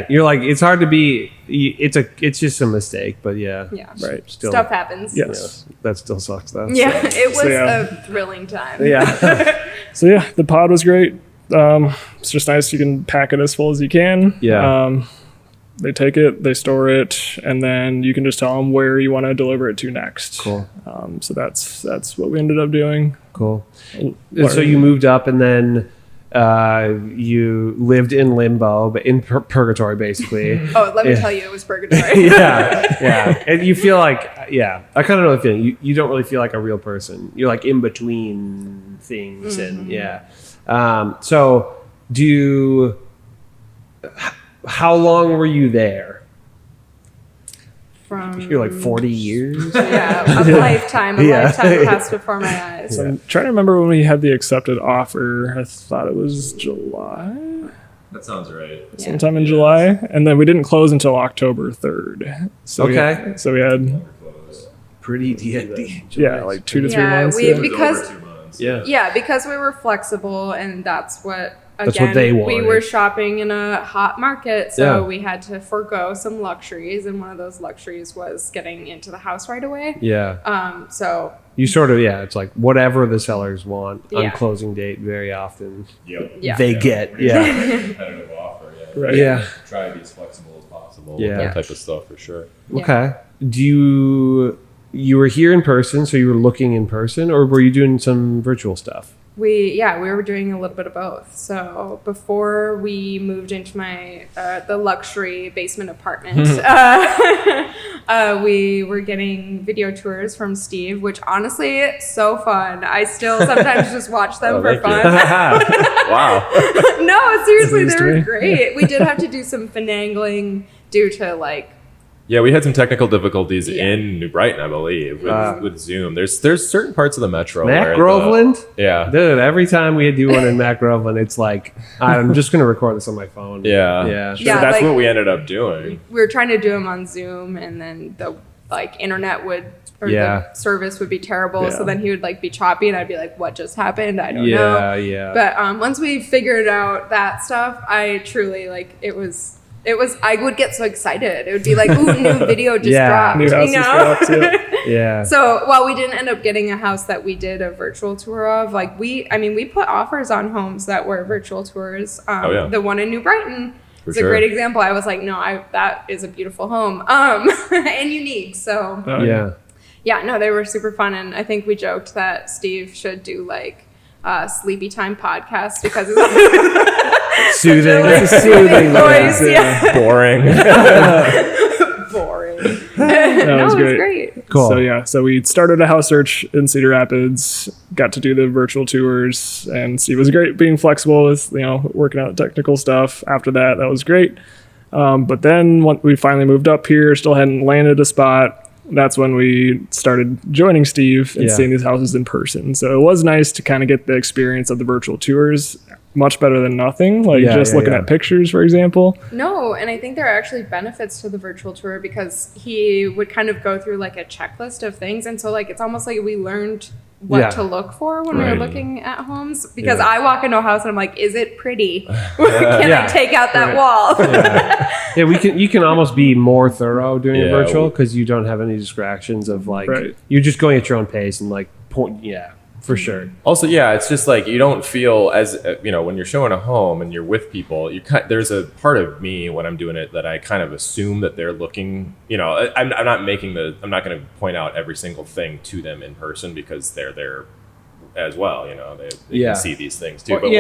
Speaker 1: You're like, it's hard to be. It's just a mistake, but yeah,
Speaker 3: right.
Speaker 1: Still,
Speaker 4: stuff happens.
Speaker 3: Yes,
Speaker 1: that still sucks though.
Speaker 4: Yeah, it was a thrilling time.
Speaker 1: Yeah.
Speaker 3: So yeah, the pod was great. It's just nice you can pack it as full as you can.
Speaker 1: Yeah.
Speaker 3: They take it, they store it, and then you can just tell them where you want to deliver it to next. Cool. So that's what we ended up doing.
Speaker 1: Cool. So you moved up, and then You lived in limbo, but in purgatory, basically.
Speaker 4: Oh, let me tell you, it was purgatory.
Speaker 1: yeah. And you feel like, I kind of know the feeling. You don't really feel like a real person. You're like in between things, and so how long were you there?
Speaker 4: From
Speaker 1: You're like 40 years?
Speaker 4: a lifetime. A lifetime passed before my eyes.
Speaker 3: So I'm trying to remember when we had the accepted offer. I thought it was July.
Speaker 2: That sounds right.
Speaker 3: Sometime in July, and then we didn't close until October 3rd. So we had
Speaker 1: Pretty
Speaker 3: like 2 to 3 months.
Speaker 4: Because
Speaker 2: Over 2 months.
Speaker 4: because we were flexible, and that's what
Speaker 1: they
Speaker 4: we
Speaker 1: wanted.
Speaker 4: were shopping in a hot market, so we had to forego some luxuries, and one of those luxuries was getting into the house right away. So
Speaker 1: you sort of it's like whatever the sellers want on
Speaker 4: Yeah.
Speaker 1: closing date very often
Speaker 2: Yep.
Speaker 1: they get.
Speaker 2: Competitive offer.
Speaker 3: Right.
Speaker 1: Yeah.
Speaker 2: Try to be as flexible as possible.
Speaker 1: Yeah.
Speaker 2: That type of stuff for sure.
Speaker 1: Okay. Do you were here in person, so you were looking in person, or were you doing some virtual stuff?
Speaker 4: we were doing a little bit of both. So before we moved into my the luxury basement apartment, we were getting video tours from Steve, which honestly so fun. I still sometimes just watch them for fun.
Speaker 2: Wow.
Speaker 4: No, seriously,
Speaker 3: News
Speaker 4: they
Speaker 3: to
Speaker 4: were
Speaker 3: me.
Speaker 4: great. We did have to do some finagling due to
Speaker 2: Yeah, we had some technical difficulties
Speaker 4: Yeah.
Speaker 2: in New Brighton, I believe, with Zoom. There's certain parts of the metro
Speaker 1: Mac
Speaker 2: where
Speaker 1: Groveland?
Speaker 2: yeah.
Speaker 1: Dude, every time we do one in Mac Groveland, it's like, I'm just going to record this on my phone.
Speaker 2: Yeah.
Speaker 1: Yeah.
Speaker 2: So
Speaker 4: Yeah,
Speaker 2: that's
Speaker 4: like-
Speaker 2: what we ended up doing.
Speaker 4: we were trying to do them on Zoom, and then the internet would the service would be terrible.
Speaker 3: Yeah.
Speaker 4: So then he would be choppy, and I'd be like, "What just happened? I don't know."
Speaker 1: Yeah.
Speaker 4: But once we figured out that stuff, I truly it was. I would get so excited. It would be like, "Ooh, new video just dropped,"
Speaker 3: New house just dropped,
Speaker 1: Yeah.
Speaker 4: So while we didn't end up getting a house that we did a virtual tour of, we put offers on homes that were virtual tours. The one in New Brighton is a great example. I was like, no, that is a beautiful home, and unique. So no, they were super fun, and I think we joked that Steve should do sleepy time podcast because it's
Speaker 1: Soothing.
Speaker 4: soothing voice.
Speaker 2: Boring.
Speaker 4: Boring.
Speaker 3: That was
Speaker 4: It was
Speaker 3: great.
Speaker 4: great.
Speaker 1: Cool.
Speaker 3: So we started a house search in Cedar Rapids, got to do the virtual tours, and Steve was great being flexible with, working out technical stuff. After that was great. But then when we finally moved up here, still hadn't landed a spot. That's when we started joining Steve and seeing these houses in person. So it was nice to kind of get the experience of the virtual tours. Much better than nothing. Looking at pictures, for example.
Speaker 4: No, and I think there are actually benefits to the virtual tour because he would kind of go through a checklist of things. And so it's almost like we learned what to look for when we were looking at homes. Because I walk into a house and I'm like, is it pretty? Can I take out that wall?
Speaker 1: You can almost be more thorough doing it virtual because you don't have any distractions of you're just going at your own pace and for sure.
Speaker 2: Also, it's just you don't feel as when you're showing a home and you're with people. There's a part of me when I'm doing it that I kind of assume that they're looking. I'm not going to point out every single thing to them in person because they're there as well. They can see these things too. But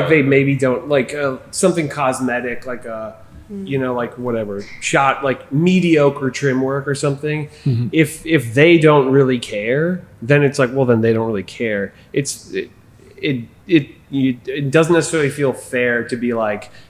Speaker 1: they maybe don't something cosmetic whatever shot mediocre trim work or something. Mm-hmm. If they don't really care, then it's then they don't really care. It doesn't necessarily feel fair to be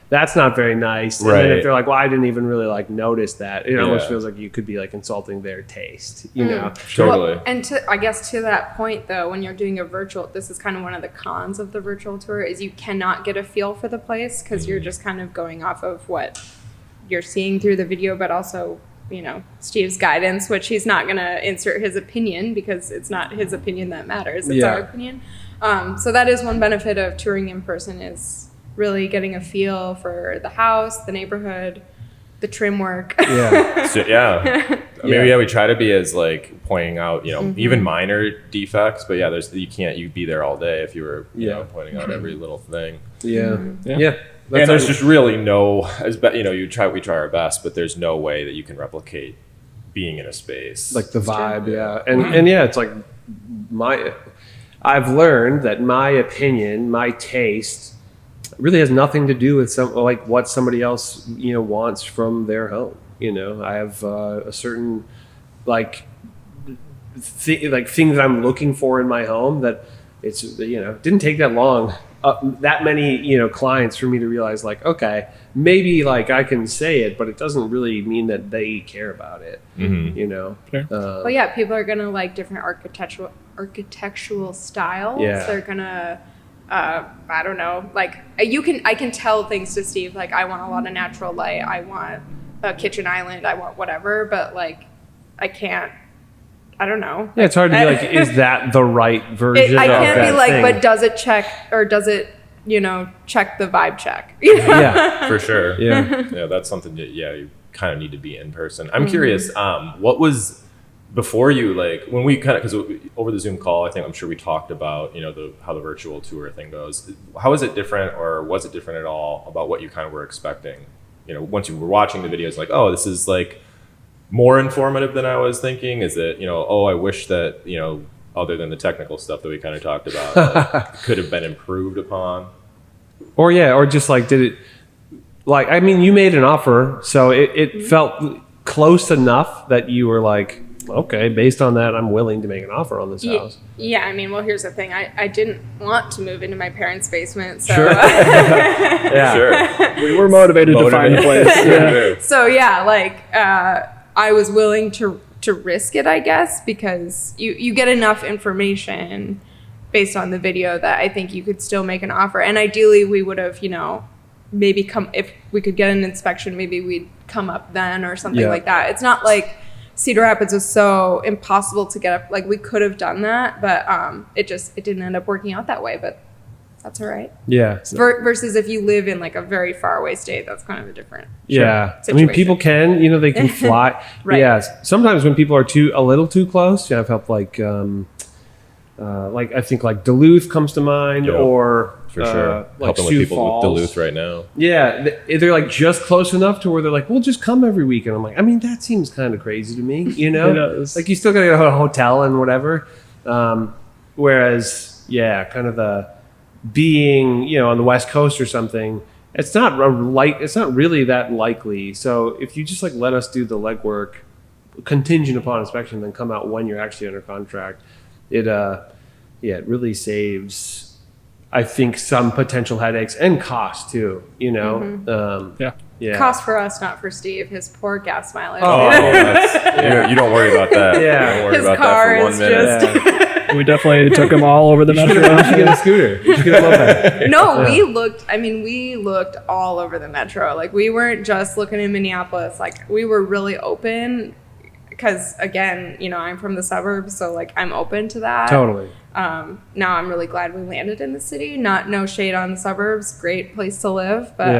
Speaker 1: that's not very nice. And then if they're well, I didn't even really notice that. It almost feels like you could be insulting their taste,
Speaker 2: Totally.
Speaker 4: Well, and I guess to that point though, when you're doing a virtual, this is kind of one of the cons of the virtual tour is you cannot get a feel for the place because you're just kind of going off of what you're seeing through the video, but also Steve's guidance, which he's not going to insert his opinion because it's not his opinion that matters. It's our opinion. So that is one benefit of touring in person is really getting a feel for the house, the neighborhood, the trim work.
Speaker 2: We try to be as pointing out, even minor defects, but you'd be there all day if you were, pointing out every little thing. And there's just really no, we try our best, but there's no way that you can replicate being in a space.
Speaker 1: The vibe. And it's I've learned that my opinion, my taste really has nothing to do with like what somebody else, wants from their home. I have a certain like thing that I'm looking for in my home that it's, didn't take that long, that many, clients for me to realize like, okay, maybe like I can say it, but it doesn't really mean that they care about it,
Speaker 3: Sure.
Speaker 4: Well, yeah, people are gonna like different architectural styles.
Speaker 1: Yeah.
Speaker 4: They're gonna, I don't know, like I can tell things to Steve, like I want a lot of natural light, I want a kitchen island, I want whatever, but like I don't know.
Speaker 1: Yeah, it's hard to be like, is that the right version?
Speaker 4: I can't
Speaker 1: of
Speaker 4: be
Speaker 1: that
Speaker 4: like,
Speaker 1: thing?
Speaker 4: but does it check, or does it, check the vibe check?
Speaker 1: Yeah,
Speaker 2: For sure.
Speaker 1: yeah.
Speaker 2: Yeah, that's something that, you kind of need to be in person. I'm curious, what was before you, like when we kind of, because over the Zoom call, I think I'm sure we talked about, how the virtual tour thing goes. How is it different, or was it different at all about what you kind of were expecting? Once you were watching the videos, like, oh, this is like more informative than I was thinking. Is it, oh, I wish that, other than the technical stuff that we kind of talked about, like, could have been improved upon?
Speaker 1: Or just like, did it, like, I mean, you made an offer, so it felt close enough that you were like, okay, based on that, I'm willing to make an offer on this house.
Speaker 4: Yeah, I mean, well, here's the thing. I didn't want to move into my parents' basement, so
Speaker 1: Sure. Yeah.
Speaker 2: Sure.
Speaker 3: We were motivated to find a place. Yeah.
Speaker 4: so yeah, like I was willing to risk it, I guess, because you get enough information based on the video that I think you could still make an offer. And ideally, we would have, maybe if we could get an inspection, maybe we'd come up then or something like that. It's not like Cedar Rapids is so impossible to get up. Like we could have done that, but it didn't end up working out that way. But that's all right.
Speaker 1: Yeah.
Speaker 4: Versus if you live in like a very far away state, that's kind of a different.
Speaker 1: Yeah. I
Speaker 4: situation.
Speaker 1: mean, people can, they can fly.
Speaker 4: Right.
Speaker 1: Yeah. Sometimes when people are a little too close, I've helped like I think like Duluth comes to mind,
Speaker 2: Yeah,
Speaker 1: or
Speaker 2: For sure.
Speaker 1: like
Speaker 2: Helping
Speaker 1: Sioux
Speaker 2: with people
Speaker 1: Falls.
Speaker 2: with Duluth right now.
Speaker 1: Yeah, they're like just close enough to where they're like, "Well, just come every weekend." I'm like, I mean, that seems kind of crazy to me,
Speaker 3: It does.
Speaker 1: Like you still gotta go to a hotel and whatever. Whereas, kind of the being, on the West Coast or something, it's not really that likely. So if you just like let us do the legwork, contingent upon inspection, then come out when you're actually under contract, it really saves, I think, some potential headaches and cost too. Yeah.
Speaker 4: Cost for us, not for Steve. His poor gas mileage.
Speaker 2: You don't worry about that.
Speaker 1: Yeah.
Speaker 2: You don't worry
Speaker 4: His
Speaker 2: about
Speaker 4: car
Speaker 2: that for 1
Speaker 4: is
Speaker 2: minute.
Speaker 4: just.
Speaker 3: We definitely took them all over the metro.
Speaker 1: You should get a scooter. You should get a moped.
Speaker 4: No, we looked all over the metro. Like we weren't just looking in Minneapolis. Like we were really open because again, I'm from the suburbs, so like I'm open to that.
Speaker 1: Totally.
Speaker 4: Now I'm really glad we landed in the city. No shade on the suburbs. Great place to live, but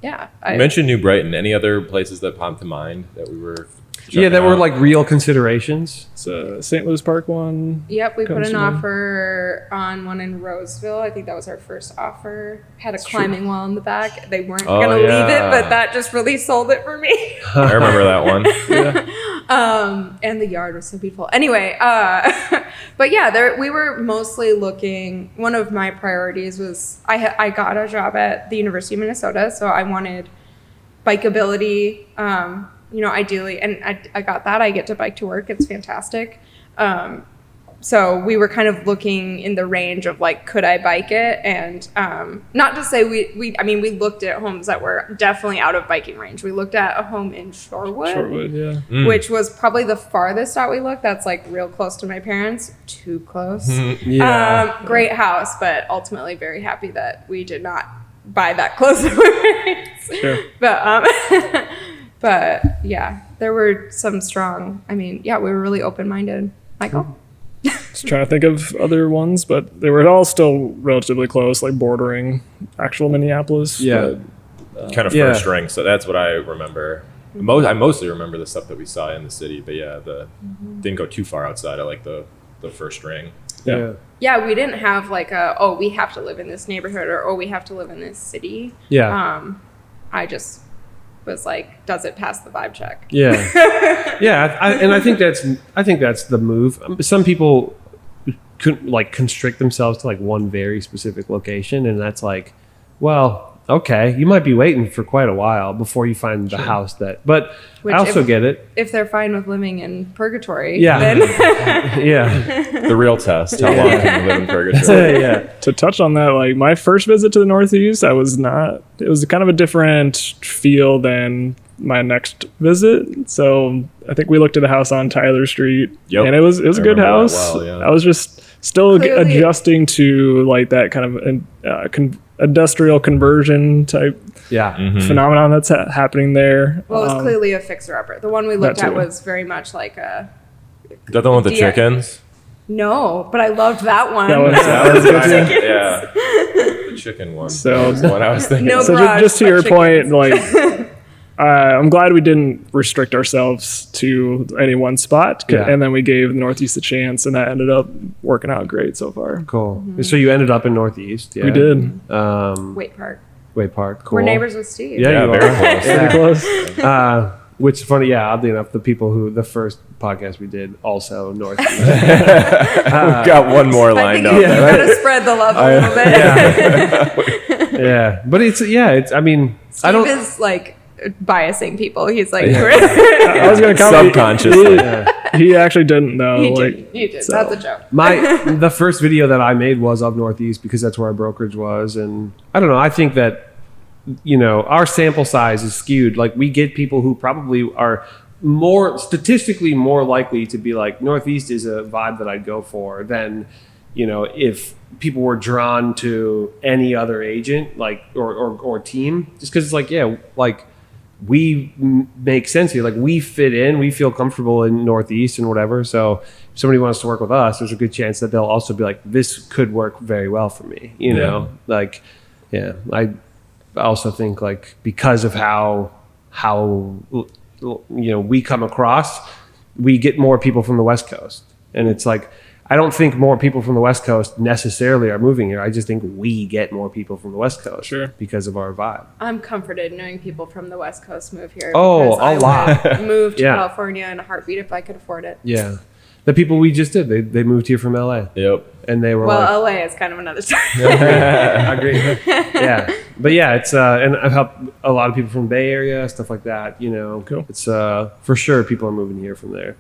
Speaker 1: Yeah.
Speaker 2: You mentioned New Brighton. Any other places that popped to mind that we were?
Speaker 1: That were like real considerations.
Speaker 3: It's a St. Louis Park one.
Speaker 4: Yep, we put
Speaker 3: comes
Speaker 4: an
Speaker 3: to mind.
Speaker 4: offer on one in Roseville. I think that was our first offer. Had a climbing wall in the back. They weren't
Speaker 2: Oh,
Speaker 4: gonna leave
Speaker 2: yeah.
Speaker 4: it, but that just really sold it for me.
Speaker 2: I remember that one.
Speaker 4: And the yard was so beautiful. Anyway, but yeah, we were mostly looking. One of my priorities was I got a job at the University of Minnesota, so I wanted bikeability. Ideally, and I got that. I get to bike to work. It's fantastic. So we were kind of looking in the range of like, could I bike it? And not to say we looked at homes that were definitely out of biking range. We looked at a home in Shorewood,
Speaker 3: Yeah.
Speaker 4: which was probably the farthest out we looked. That's like real close to my parents. Too close.
Speaker 1: Yeah.
Speaker 4: Great house, but ultimately very happy that we did not buy that close to my parents.
Speaker 3: Sure.
Speaker 4: But yeah, there were some strong. We were really open-minded. Michael.
Speaker 3: Just trying to think of other ones, but they were all still relatively close, like bordering actual Minneapolis.
Speaker 1: Yeah.
Speaker 3: but,
Speaker 2: Kind of first ring. So that's what I remember. I mostly remember the stuff that we saw in the city, but didn't go too far outside of like the first ring.
Speaker 3: Yeah.
Speaker 4: Yeah, we didn't have like we have to live in this neighborhood or we have to live in this city.
Speaker 1: Yeah.
Speaker 4: I just was like, does it pass the vibe check?
Speaker 1: Yeah. I think that's the move. Some people could like constrict themselves to like one very specific location, and that's like well, okay, you might be waiting for quite a while before you find the house but
Speaker 4: Which
Speaker 1: I also
Speaker 4: if-
Speaker 1: get it.
Speaker 4: If they're fine with living in purgatory,
Speaker 1: Yeah.
Speaker 4: then
Speaker 1: Yeah.
Speaker 2: The real test. How long can you live in purgatory?
Speaker 1: Yeah.
Speaker 3: To touch on that, like my first visit to the Northeast, it was kind of a different feel than my next visit. So I think we looked at a house on Tyler Street,
Speaker 2: Yep.
Speaker 3: and it was a
Speaker 2: I
Speaker 3: good
Speaker 2: remember that
Speaker 3: house.
Speaker 2: well, yeah.
Speaker 3: I was just still
Speaker 4: Clearly-
Speaker 3: adjusting to like that kind of industrial conversion type
Speaker 1: Yeah.
Speaker 3: phenomenon that's happening there.
Speaker 4: well, it was clearly a fixer-upper. The one we looked
Speaker 3: that
Speaker 4: at
Speaker 3: too.
Speaker 4: was very much like a
Speaker 2: Is that the one with the
Speaker 4: Yeah.
Speaker 2: chickens?
Speaker 4: no, but I loved that one.
Speaker 3: That was-
Speaker 2: That was yeah. The chicken one.
Speaker 3: So-
Speaker 2: That was the one I was thinking.
Speaker 4: No
Speaker 2: of.
Speaker 3: So
Speaker 4: garage,
Speaker 3: just to
Speaker 4: but
Speaker 3: your
Speaker 4: chickens.
Speaker 3: point, like I'm glad we didn't restrict ourselves to any one spot,
Speaker 1: Yeah.
Speaker 3: and then we gave the Northeast a chance, and that ended up working out great so far.
Speaker 1: Cool. So you ended up in Northeast. Yeah.
Speaker 3: We did.
Speaker 4: Wait, Park.
Speaker 1: Wait Park. Cool.
Speaker 4: We're neighbors with Steve.
Speaker 1: Yeah,
Speaker 2: Yeah,
Speaker 1: you
Speaker 2: very
Speaker 1: are.
Speaker 2: close.
Speaker 3: Pretty close.
Speaker 1: Which is funny, yeah, oddly enough, the people who, the first podcast we did, also Northeast.
Speaker 2: We've got one more
Speaker 4: I
Speaker 2: lined
Speaker 4: think
Speaker 2: up.
Speaker 4: you gotta spread the love a little bit.
Speaker 1: Yeah. But it's, I mean, I don't,
Speaker 4: Steve is like biasing people. He's like,
Speaker 3: I was gonna comment.
Speaker 2: Subconsciously.
Speaker 3: He actually didn't know.
Speaker 4: you
Speaker 3: Like,
Speaker 4: did. You did.
Speaker 3: so-
Speaker 4: That's a joke.
Speaker 1: the first video that I made was of Northeast because that's where our brokerage was. And I don't know, I think that, our sample size is skewed. Like we get people who probably are statistically more likely to be like, Northeast is a vibe that I'd go for than, if people were drawn to any other agent, like, or team, just because it's like, yeah, like we make sense here. Like we fit in, we feel comfortable in Northeast and whatever. So if somebody wants to work with us, there's a good chance that they'll also be like, this could work very well for me, like, yeah, I also think like because of how we come across, we get more people from the West Coast, and it's like I don't think more people from the West Coast necessarily are moving here. I just think we get more people from the West Coast because of our vibe.
Speaker 4: I'm comforted knowing people from the West Coast move here.
Speaker 1: Oh,
Speaker 4: because
Speaker 1: a
Speaker 4: I
Speaker 1: lot.
Speaker 4: would move to
Speaker 1: Yeah.
Speaker 4: California in a heartbeat if I could afford it.
Speaker 1: Yeah, the people we just did, they moved here from LA,
Speaker 2: Yep.
Speaker 1: and they were
Speaker 4: Well,
Speaker 1: like,
Speaker 4: LA is kind of another story.
Speaker 1: agreed. Yeah, but yeah, it's and I've helped a lot of people from the Bay Area, stuff like that.
Speaker 3: Cool.
Speaker 1: It's for sure people are moving here from there.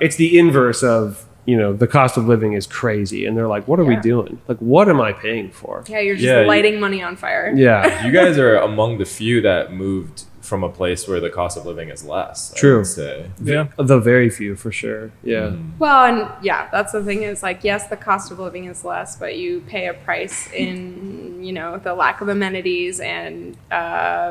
Speaker 1: It's the inverse of the cost of living is crazy, and they're like, what are we
Speaker 4: Yeah.
Speaker 1: doing? Like, what am I paying for?
Speaker 4: Yeah, you're just
Speaker 2: Yeah,
Speaker 4: lighting money on fire.
Speaker 1: Yeah,
Speaker 2: You guys are among the few that moved from a place where the cost of living is less. I
Speaker 1: True.
Speaker 2: would say.
Speaker 3: yeah.
Speaker 1: the very few for sure. Yeah,
Speaker 4: Well, and yeah, that's the thing is like, yes, the cost of living is less, but you pay a price in, the lack of amenities and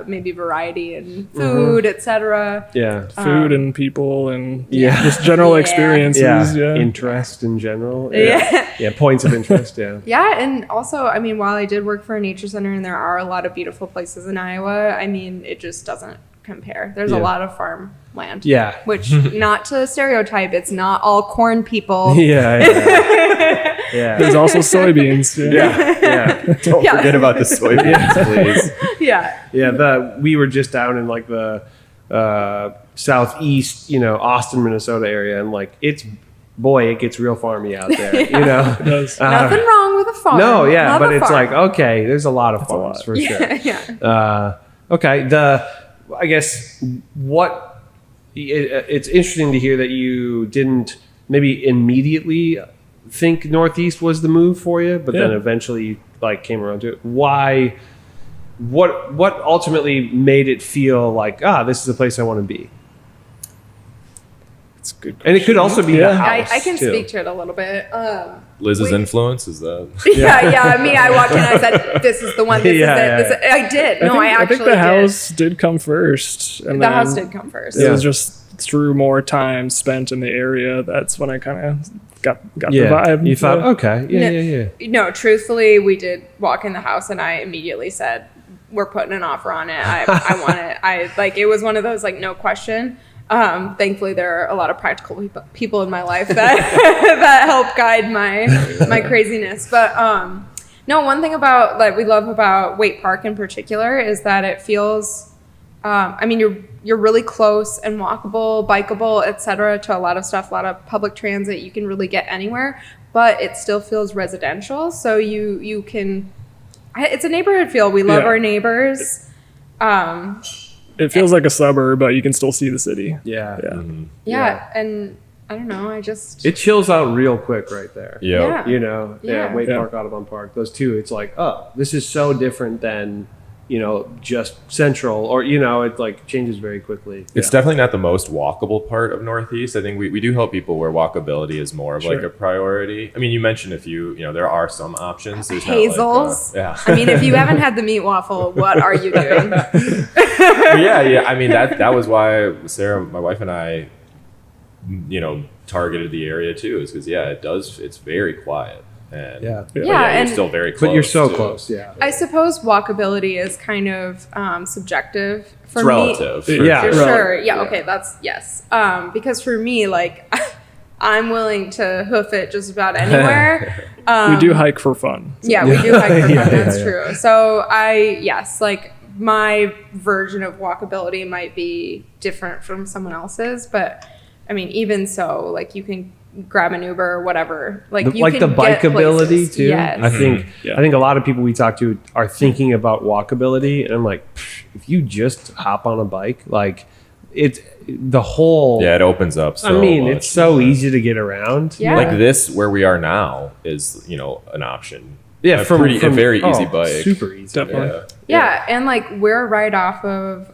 Speaker 4: maybe variety in food, etc.
Speaker 1: yeah,
Speaker 3: Food and people and
Speaker 1: Yeah.
Speaker 3: just general
Speaker 4: Yeah.
Speaker 3: experiences.
Speaker 1: yeah.
Speaker 3: Yeah.
Speaker 1: Interest in general.
Speaker 4: Yeah.
Speaker 1: Yeah, points of interest. Yeah,
Speaker 4: Yeah, and also, I mean, while I did work for a nature center and there are a lot of beautiful places in Iowa, I mean, it just doesn't compare. There's
Speaker 1: Yeah.
Speaker 4: a lot of farmland.
Speaker 1: yeah,
Speaker 4: Which, not to stereotype, it's not all corn people.
Speaker 1: yeah, yeah.
Speaker 3: There's also soybeans.
Speaker 1: Yeah.
Speaker 2: Don't
Speaker 4: Yeah.
Speaker 2: forget about the soybeans, please.
Speaker 4: Yeah.
Speaker 1: Yeah, we were just down in like the southeast, Austin, Minnesota area, and like it gets real farmy out there.
Speaker 3: It does.
Speaker 4: Nothing wrong with a farm.
Speaker 1: No, yeah,
Speaker 4: Love
Speaker 1: but
Speaker 4: a
Speaker 1: it's
Speaker 4: farm.
Speaker 1: like okay, there's a lot of farms
Speaker 3: lot.
Speaker 1: for sure.
Speaker 4: Yeah.
Speaker 1: Okay, I guess it's interesting to hear that you didn't maybe immediately think Northeast was the move for you, but then
Speaker 3: Yeah.
Speaker 1: eventually like came around to it. Why? What ultimately made it feel like this is a place I want to be?
Speaker 3: It's good.
Speaker 1: And it could also be the
Speaker 3: Yeah.
Speaker 1: house.
Speaker 4: I can
Speaker 1: too.
Speaker 4: speak to it a little bit.
Speaker 2: Liz's influence is that?
Speaker 4: Yeah. Me, I walked in, I said, "This is the one. This
Speaker 1: Yeah,
Speaker 4: is it." I did. No, I
Speaker 3: I think
Speaker 4: actually
Speaker 3: the house did come first. And
Speaker 4: did. The
Speaker 3: then
Speaker 4: house did come first.
Speaker 3: It
Speaker 1: Yeah.
Speaker 3: was just through more time spent in the area. That's when I kind of got
Speaker 1: Yeah,
Speaker 3: the vibe.
Speaker 1: you thought,
Speaker 3: Yeah.
Speaker 1: okay,
Speaker 4: No.
Speaker 1: yeah.
Speaker 4: No, truthfully, we did walk in the house, and I immediately said, "We're putting an offer on it. I want it." It was one of those like no question. Thankfully, there are a lot of practical people in my life that that help guide my craziness. But no, one thing about we love about Waite Park in particular is that it feels. I mean, you're really close and walkable, bikeable, etc. to a lot of stuff, a lot of public transit. You can really get anywhere, but it still feels residential. So you can it's a neighborhood feel. We love
Speaker 3: Yeah.
Speaker 4: our neighbors.
Speaker 3: It feels like a suburb, but you can still see the city.
Speaker 1: Yeah.
Speaker 4: Yeah, and I don't know. I just
Speaker 1: It chills out real quick right there.
Speaker 2: Yeah.
Speaker 1: You know,
Speaker 4: Yeah.
Speaker 1: Wade
Speaker 3: Yeah.
Speaker 1: Park, Audubon Park, those two. It's like, oh, this is so different than, you know, just Central, or, you know, it like changes very quickly.
Speaker 2: It's definitely not the most walkable part of Northeast. I think we do help people where walkability is more of like
Speaker 3: Sure.
Speaker 2: a priority. I mean, you mentioned a few, you know, there are some options. There's
Speaker 4: Hazels.
Speaker 2: Not like,
Speaker 4: I mean, if you haven't had the meat waffle, what are you doing?
Speaker 2: But yeah. I mean, that was why Sarah, my wife, and I, you know, targeted the area too, is because it's very quiet. And
Speaker 1: Yeah.
Speaker 2: but
Speaker 4: Yeah,
Speaker 2: you're
Speaker 4: and-
Speaker 2: still very close.
Speaker 1: But you're so
Speaker 2: too.
Speaker 1: close. Yeah.
Speaker 4: I suppose walkability is kind of subjective for
Speaker 2: It's
Speaker 4: me.
Speaker 2: relative. for
Speaker 1: Yeah.
Speaker 4: For
Speaker 2: sure.
Speaker 4: sure. Yeah, okay, that's yes. Because for me, like I'm willing to hoof it just about anywhere.
Speaker 3: We do hike for fun.
Speaker 4: Yeah, we do hike for fun.
Speaker 1: Yeah,
Speaker 4: That's
Speaker 1: yeah.
Speaker 4: true. So like my version of walkability might be different from someone else's, but I mean, even so, like you can grab an Uber or whatever. Like you
Speaker 1: Like
Speaker 4: can
Speaker 1: the
Speaker 4: get
Speaker 1: bikeability
Speaker 4: places.
Speaker 1: too.
Speaker 4: Yes.
Speaker 1: I think
Speaker 3: Yeah.
Speaker 1: I think a lot of people we talk to are thinking about walkability, and I'm like, psh, if you just hop on a bike, like it's the whole.
Speaker 2: Yeah, it opens up. So
Speaker 1: I mean,
Speaker 2: much.
Speaker 1: it's so easy to get around.
Speaker 4: Yeah.
Speaker 2: Like this, where we are now, is, you know, an option.
Speaker 1: Yeah,
Speaker 2: a very easy
Speaker 1: oh,
Speaker 2: bike.
Speaker 1: super easy.
Speaker 3: Definitely.
Speaker 4: Yeah, and like we're right off of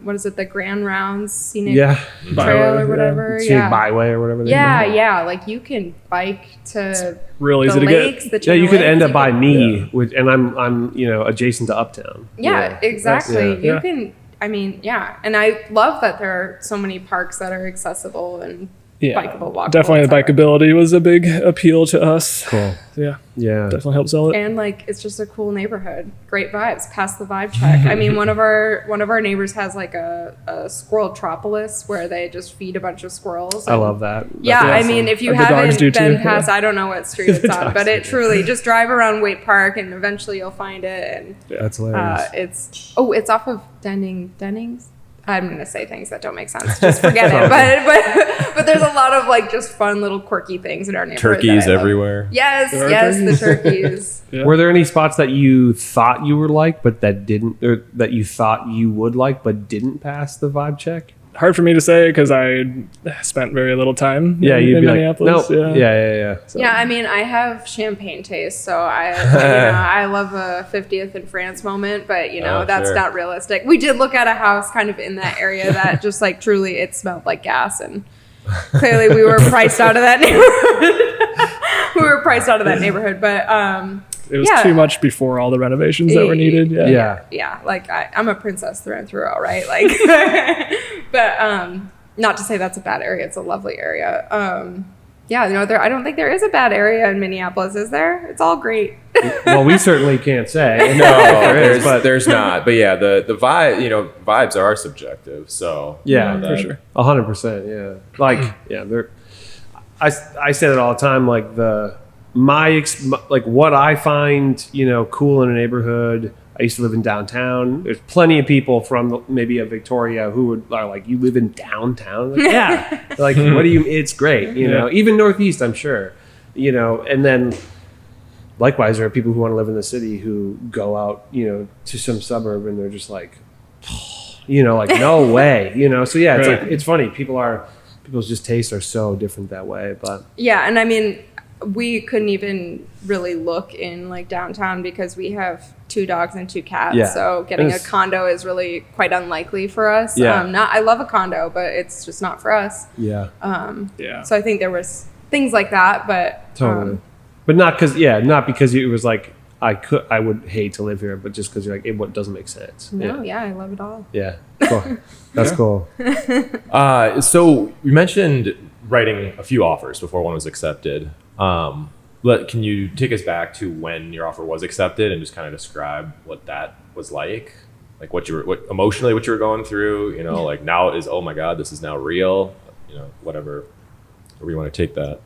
Speaker 4: what is it, the Grand Rounds Scenic
Speaker 1: Yeah,
Speaker 4: Trail
Speaker 3: Byway,
Speaker 4: or whatever.
Speaker 1: Scenic
Speaker 4: Yeah.
Speaker 1: byway or whatever. they
Speaker 4: Yeah,
Speaker 1: call it.
Speaker 4: yeah. Like you can bike to
Speaker 3: Real easy
Speaker 4: the
Speaker 3: to
Speaker 4: lakes.
Speaker 3: get.
Speaker 4: The
Speaker 1: Yeah, you
Speaker 4: Channel
Speaker 1: could end
Speaker 4: Lakes,
Speaker 1: up by
Speaker 4: you can-
Speaker 1: me, with, and I'm you know adjacent to Uptown.
Speaker 4: Yeah, exactly.
Speaker 1: Yeah.
Speaker 4: You can. I mean, yeah, and I love that there are so many parks that are accessible and
Speaker 3: Yeah.
Speaker 4: bikeable, walkable.
Speaker 3: Definitely the
Speaker 4: etc.
Speaker 3: bikeability was a big appeal to us.
Speaker 1: Cool.
Speaker 3: Yeah.
Speaker 1: Yeah.
Speaker 3: Definitely helped sell it.
Speaker 4: And like it's just a cool neighborhood. Great vibes. Pass the vibe check. I mean, one of our neighbors has like a squirreltropolis where they just feed a bunch of squirrels.
Speaker 1: I
Speaker 4: and-
Speaker 1: love that.
Speaker 4: Yeah,
Speaker 1: That's
Speaker 4: I mean,
Speaker 1: awesome.
Speaker 4: if you
Speaker 3: The dogs
Speaker 4: haven't
Speaker 3: do
Speaker 4: been
Speaker 3: too,
Speaker 4: past,
Speaker 3: yeah.
Speaker 4: I don't know what street it's on,
Speaker 1: dogs
Speaker 4: but it
Speaker 1: do.
Speaker 4: truly just drive around Waite Park and eventually you'll find it. And
Speaker 1: That's hilarious.
Speaker 4: it's off of Dennings. I'm gonna say things that don't make sense. Just forget it. But there's a lot of like just fun little quirky things in our neighborhood.
Speaker 2: Turkeys
Speaker 4: that I love.
Speaker 2: everywhere.
Speaker 4: Yes,
Speaker 3: There are
Speaker 4: yes,
Speaker 3: turkeys.
Speaker 4: the turkeys.
Speaker 3: Yeah.
Speaker 1: Were there any spots that you thought you were like, but that didn't, or that you thought you would like, but didn't pass the vibe check?
Speaker 3: Hard for me to say because I spent very little time
Speaker 1: Yeah,
Speaker 3: in,
Speaker 1: you'd
Speaker 3: in
Speaker 1: be like,
Speaker 3: Minneapolis.
Speaker 1: nope. Yeah.
Speaker 3: So-
Speaker 4: Yeah, I mean, I have champagne taste, so I love a 50th in France moment, but
Speaker 2: Oh,
Speaker 4: that's
Speaker 2: sure.
Speaker 4: not realistic. We did look at a house kind of in that area that just like truly it smelled like gas, and clearly we were priced out of that neighborhood. But
Speaker 3: It was
Speaker 4: yeah.
Speaker 3: too much before all the renovations that were needed. Yeah.
Speaker 1: Yeah.
Speaker 4: like I'm a princess through and through, all right? Like, but not to say that's a bad area. It's a lovely area. I don't think there is a bad area in Minneapolis, is there? It's all great.
Speaker 1: Well, we certainly can't say.
Speaker 2: No,
Speaker 1: is, but-
Speaker 2: there's not. But yeah, the vibe, vibes are subjective. So
Speaker 1: Yeah,
Speaker 3: For sure.
Speaker 1: 100%. Yeah. Like, yeah, I say that all the time. Like like what I find, cool in a neighborhood. I used to live in downtown. There's plenty of people from maybe a Victoria who are like, you live in downtown? Like, yeah. Like, what do you, it's great. Even Northeast, I'm sure, and then likewise, there are people who want to live in the city who go out, to some suburb and they're just like, like no way, so yeah, it's
Speaker 3: Right.
Speaker 1: like, it's funny. People's just tastes are so different that way, but
Speaker 4: Yeah, and I mean, we couldn't even really look in like downtown because we have 2 dogs and 2 cats.
Speaker 1: Yeah.
Speaker 4: So getting a
Speaker 1: It's-
Speaker 4: condo is really quite unlikely for us.
Speaker 1: Yeah.
Speaker 4: I love a condo, but it's just not for us.
Speaker 1: yeah,
Speaker 3: Yeah.
Speaker 4: So I think there was things like that, but
Speaker 1: totally. But not because it was like, I would hate to live here, but just because you're like, it doesn't make sense.
Speaker 4: no, yeah, I love it all.
Speaker 1: Yeah. Cool. That's cool.
Speaker 2: So you mentioned writing a few offers before one was accepted. Can you take us back to when your offer was accepted and just kind of describe what that was like? Like what emotionally what you were going through, like now is, oh my God, this is now real, whatever you want to take that.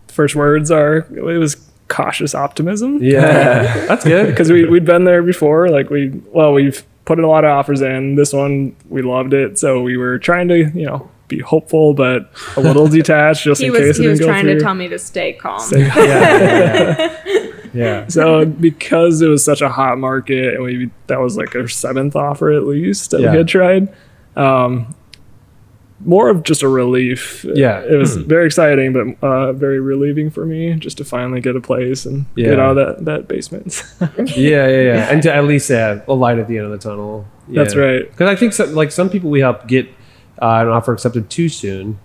Speaker 3: First words are, it was cautious optimism.
Speaker 1: Yeah. That's good.
Speaker 3: Because we'd been there before. Like we've put in a lot of offers in. This one, we loved it. So we were trying to, be hopeful, but a little detached just
Speaker 4: He
Speaker 3: in
Speaker 4: was
Speaker 3: case it
Speaker 4: he was
Speaker 3: didn't go
Speaker 4: trying
Speaker 3: through.
Speaker 4: to tell me to stay calm.
Speaker 1: Yeah. Yeah.
Speaker 3: So because it was such a hot market, and that was like our 7th offer at least that
Speaker 1: Yeah.
Speaker 3: we had tried. More of just a relief.
Speaker 1: Yeah.
Speaker 3: It was very exciting, but very relieving for me just to finally get a place and
Speaker 1: Yeah.
Speaker 3: get out of that basement.
Speaker 1: Yeah. And to at least have a light at the end of the tunnel. Yeah.
Speaker 3: That's right.
Speaker 1: Because I think some people we help get an offer accepted too soon,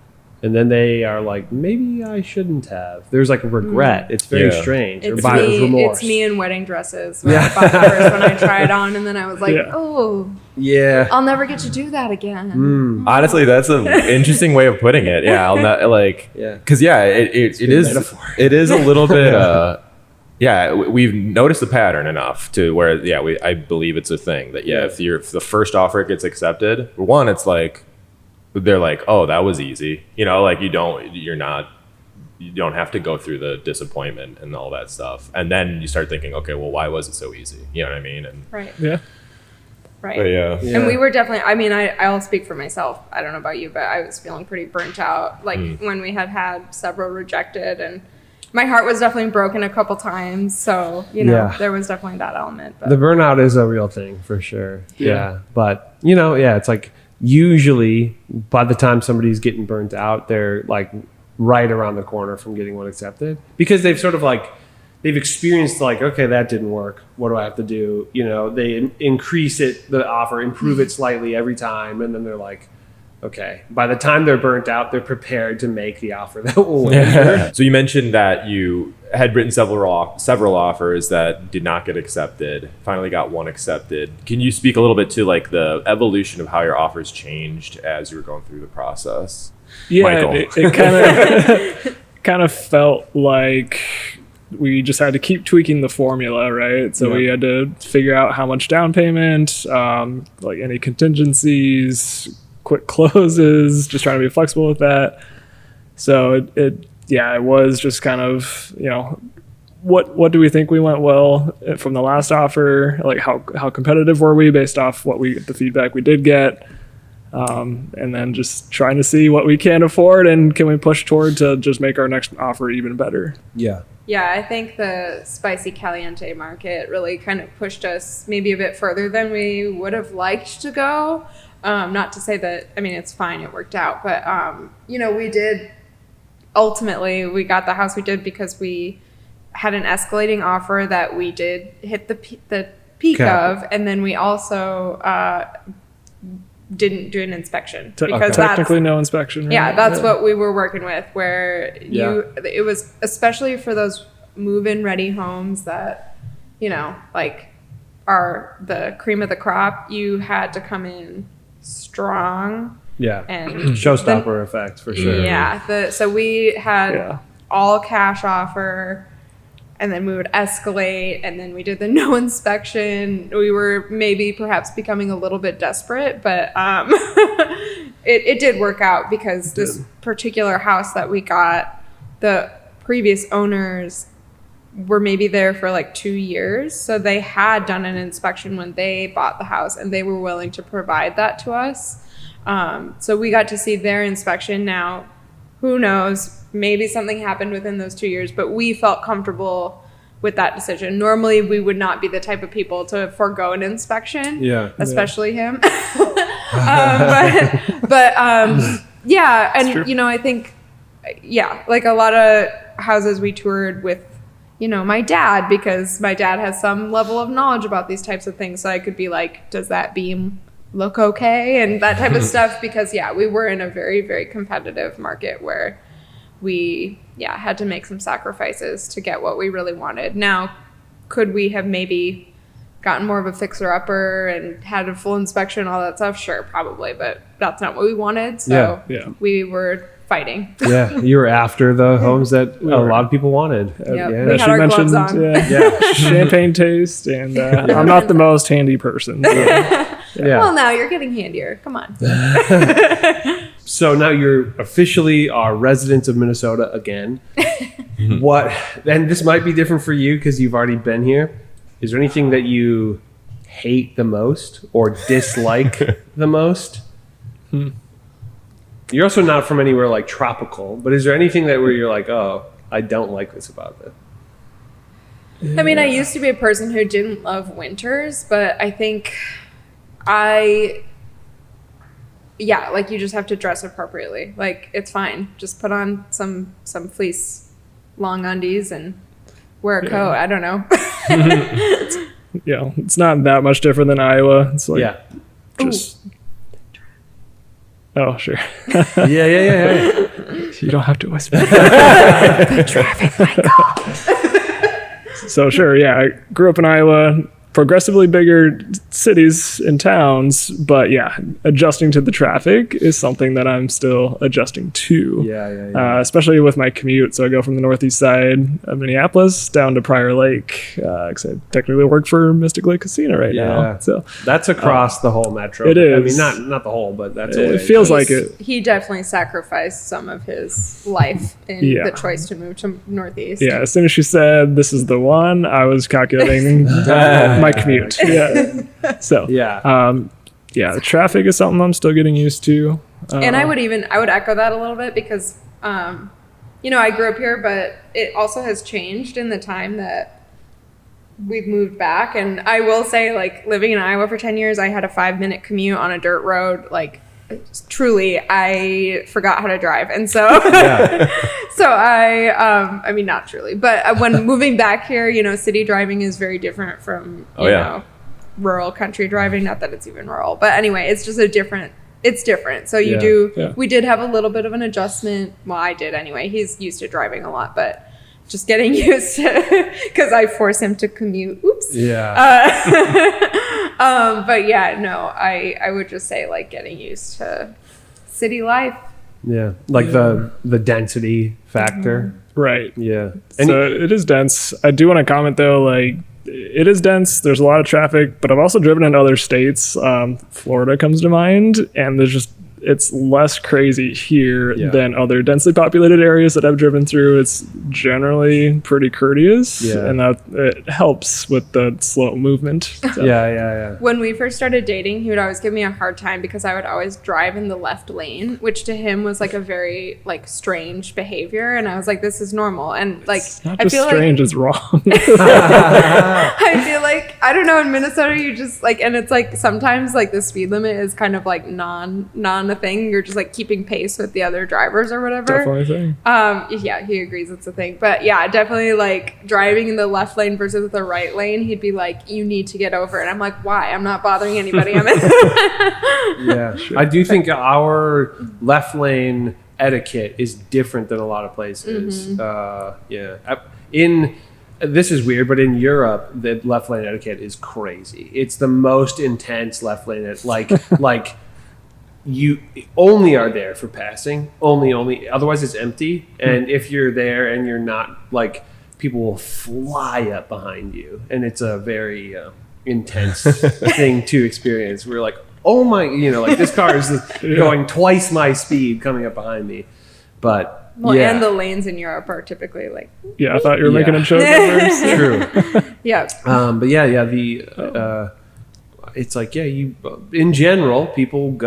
Speaker 1: and then they are like, maybe I shouldn't have. There's like a regret. It's very
Speaker 2: Yeah.
Speaker 1: strange. Or
Speaker 4: It's
Speaker 1: buyer's remorse.
Speaker 4: it's me in wedding dresses. When I bought it first, when I tried on, and then I was like,
Speaker 3: Yeah.
Speaker 4: oh,
Speaker 1: Yeah.
Speaker 4: I'll never get to do that again.
Speaker 2: Honestly, that's an interesting way of putting it. Yeah, I'll not like.
Speaker 1: Yeah.
Speaker 2: Because it is
Speaker 1: metaphor.
Speaker 2: it is a little bit. We've noticed the pattern enough to where I believe it's a thing that if the first offer gets accepted, one, it's like they're like, oh, that was easy, like you don't have to go through the disappointment and all that stuff, and then you start thinking, okay, well, why was it so easy? You know what I mean? And
Speaker 4: Right.
Speaker 3: Yeah.
Speaker 4: Right.
Speaker 2: but yeah.
Speaker 4: And we were definitely, I mean, I'll speak for myself. I don't know about you, but I was feeling pretty burnt out. Like when we had several rejected, and my heart was definitely broken a couple times. So,
Speaker 1: Yeah.
Speaker 4: there was definitely that element. But
Speaker 1: The burnout is a real thing for sure.
Speaker 3: Yeah.
Speaker 1: Yeah. But, it's like usually by the time somebody's getting burnt out, they're like right around the corner from getting one accepted, because they've sort of like, they've experienced like, okay, that didn't work. What do I have to do? They increase the offer, improve it slightly every time. And then they're like, okay, by the time they're burnt out, they're prepared to make the offer that will win.
Speaker 2: So you mentioned that you had written several offers that did not get accepted. Finally got one accepted. Can you speak a little bit to like the evolution of how your offers changed as you were going through the process?
Speaker 3: Yeah,
Speaker 2: Michael.
Speaker 3: it kind of felt like we just had to keep tweaking the formula, right? So we had to figure out how much down payment, like any contingencies, quick closes, just trying to be flexible with that. So it was just kind of, what do we think we went well from the last offer? Like how competitive were we based off the feedback we did get? And then just trying to see what we can afford and can we push toward to just make our next offer even better.
Speaker 1: Yeah.
Speaker 4: yeah, I think the spicy caliente market really kind of pushed us maybe a bit further than we would have liked to go. Not to say that, I mean, it's fine, it worked out, but, ultimately we got the house we did because we had an escalating offer that we did hit the peak
Speaker 1: Okay.
Speaker 4: of, and then we also didn't do an inspection because that's
Speaker 3: Technically no inspection. Right?
Speaker 4: yeah, that's what we were working with, where it was especially for those move-in ready homes that, like are the cream of the crop. You had to come in strong
Speaker 1: Yeah.
Speaker 4: and
Speaker 1: Showstopper effect for sure.
Speaker 4: yeah. So we had all cash offer, and then we would escalate, and then we did the no inspection. We were maybe perhaps becoming a little bit desperate, but it did work out because this particular house that we got, the previous owners were maybe there for like 2 years. So they had done an inspection when they bought the house, and they were willing to provide that to us. So we got to see their inspection. Now, who knows? Maybe something happened within those 2 years, but we felt comfortable with that decision. Normally, we would not be the type of people to forego an inspection.
Speaker 1: Yeah.
Speaker 4: Especially him. Yeah. And, I think, like a lot of houses we toured with, my dad, because my dad has some level of knowledge about these types of things. So I could be like, does that beam look okay? And that type of stuff, because we were in a very, very competitive market where we had to make some sacrifices to get what we really wanted. Now, could we have maybe gotten more of a fixer-upper and had a full inspection, all that stuff? Sure, probably, but that's not what we wanted. So we were fighting.
Speaker 1: Yeah, you were after the homes that a lot of people wanted.
Speaker 4: Yep.
Speaker 1: Yeah.
Speaker 4: We had our gloves on.
Speaker 3: Champagne taste, and I'm not the most handy person. So.
Speaker 1: Yeah.
Speaker 4: Well, now you're getting handier. Come on.
Speaker 1: So now you're officially our residents of Minnesota again. And this might be different for you because you've already been here. Is there anything that you hate the most or dislike the most? You're also not from anywhere like tropical, but is there anything where you're like, oh, I don't like this about it?
Speaker 4: I mean, I used to be a person who didn't love winters, but I think like you just have to dress appropriately. Like it's fine. Just put on some fleece long undies and wear a coat. I don't know.
Speaker 3: Yeah, it's not that much different than Iowa. It's like just. Oh, sure.
Speaker 1: Yeah.
Speaker 3: You don't have to whisper.
Speaker 4: The traffic might go.
Speaker 3: So sure, yeah, I grew up in Iowa, progressively bigger cities and towns, but yeah, adjusting to the traffic is something that I'm still adjusting to.
Speaker 1: Yeah.
Speaker 3: Especially with my commute. So I go from the northeast side of Minneapolis down to Prior Lake, because I technically work for Mystic Lake Casino right now. So
Speaker 1: that's across the whole metro.
Speaker 3: It is.
Speaker 1: I mean, not the whole, but that's
Speaker 3: it feels like it.
Speaker 4: He definitely sacrificed some of his life in the choice to move to northeast.
Speaker 3: Yeah, as soon as she said this is the one, I was calculating my commute. Yeah. So the traffic is something I'm still getting used to.
Speaker 4: And I would echo that a little bit because I grew up here, but it also has changed in the time that we've moved back. And I will say, like, living in Iowa for 10 years, I had a 5-minute commute on a dirt road. Like, truly, I forgot how to drive. And so, I mean, not truly, but when moving back here, city driving is very different from, you know, rural country driving. Not that it's even rural, but anyway, it's just it's different. So we did have a little bit of an adjustment. Well, I did anyway. He's used to driving a lot, but just getting used to, because I force him to commute. Oops.
Speaker 1: Yeah.
Speaker 4: But yeah, no, I would just say like getting used to city life.
Speaker 1: Yeah. Like the density factor.
Speaker 3: Right.
Speaker 1: Yeah.
Speaker 3: So it is dense. I do want to comment though, like, it is dense. There's a lot of traffic, but I've also driven in other states. Florida comes to mind, and it's less crazy here than other densely populated areas that I've driven through. It's generally pretty courteous, and that it helps with the slow movement. So.
Speaker 1: Yeah.
Speaker 4: When we first started dating, he would always give me a hard time because I would always drive in the left lane, which to him was like a very like strange behavior, and I was like, this is normal. And like,
Speaker 3: it's not just strange, it's wrong.
Speaker 4: I feel like, I don't know, in Minnesota you just like, and it's like sometimes like the speed limit is kind of like non a thing. You're just like keeping pace with the other drivers or whatever.
Speaker 3: Definitely a thing.
Speaker 4: Yeah, he agrees it's a thing. But yeah, definitely like driving in the left lane versus the right lane, he'd be like, you need to get over. And I'm like, why? I'm not bothering anybody. I'm
Speaker 1: Yeah, sure. I do think our left lane etiquette is different than a lot of places. This is weird, but in Europe, the left lane etiquette is crazy. It's the most intense left lane. Like you only are there for passing. Only. Otherwise, it's empty. And if you're there and you're not, like, people will fly up behind you, and it's a very intense thing to experience. We're like, oh my, like this car is going twice my speed coming up behind me, but.
Speaker 4: Well, and the lanes in Europe are typically like.
Speaker 3: Yeah, I thought you were making a joke.
Speaker 1: True.
Speaker 4: Yeah.
Speaker 1: But it's like, you in general, people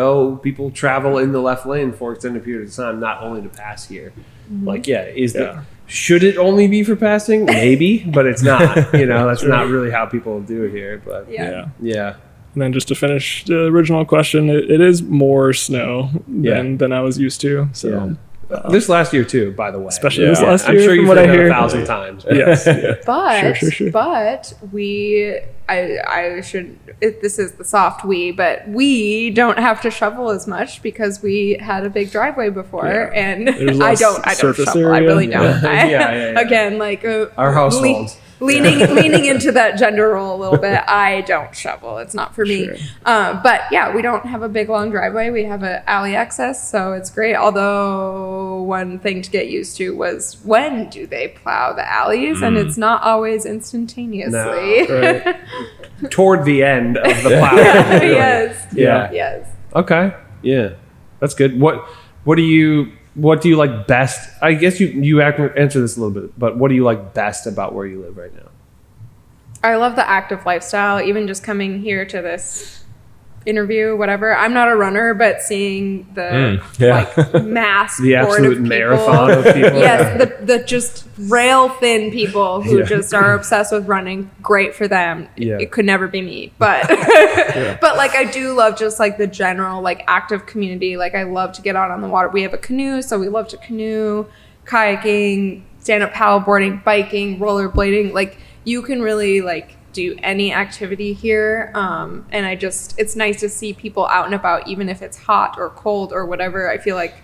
Speaker 1: travel in the left lane for extended periods of time, not only to pass here.
Speaker 4: Mm-hmm.
Speaker 1: Like, should it only be for passing? Maybe, but it's not. That's not really how people do it here. But
Speaker 4: yeah.
Speaker 3: And then just to finish the original question, it is more snow than I was used to. So. Yeah.
Speaker 1: This last year too, by the way.
Speaker 3: Especially this last year.
Speaker 1: I'm sure you've
Speaker 3: heard
Speaker 1: it 1,000 times.
Speaker 3: Yes.
Speaker 4: But
Speaker 3: Sure.
Speaker 4: But this is the soft but we don't have to shovel as much because we had a big driveway before, and I don't shovel. Area. I really don't. Again, like
Speaker 1: our household.
Speaker 4: Leaning into that gender role a little bit, I don't shovel. It's not for me. But yeah, we don't have a big long driveway. We have an alley access, so it's great. Although one thing to get used to was when do they plow the alleys, and it's not always instantaneously.
Speaker 1: No, right. Toward the end of the plow.
Speaker 4: Yes.
Speaker 1: Yeah.
Speaker 4: Yes.
Speaker 1: Okay. Yeah, that's good. What do you like best? I guess you answer this a little bit, but what do you like best about where you live right now?
Speaker 4: I love the active lifestyle. Even just coming here to this interview, whatever. I'm not a runner, but seeing the like mass
Speaker 1: The
Speaker 4: horde
Speaker 1: absolute
Speaker 4: of people,
Speaker 1: marathon of people.
Speaker 4: yes, the just rail thin people who just are obsessed with running. Great for them.
Speaker 1: Yeah.
Speaker 4: It could never be me, but but like I do love just like the general like active community. Like I love to get out on the water. We have a canoe, so we love to canoe, kayaking, stand up paddleboarding, biking, rollerblading. Like you can really like do any activity here, and it's nice to see people out and about, even if it's hot or cold or whatever. I feel like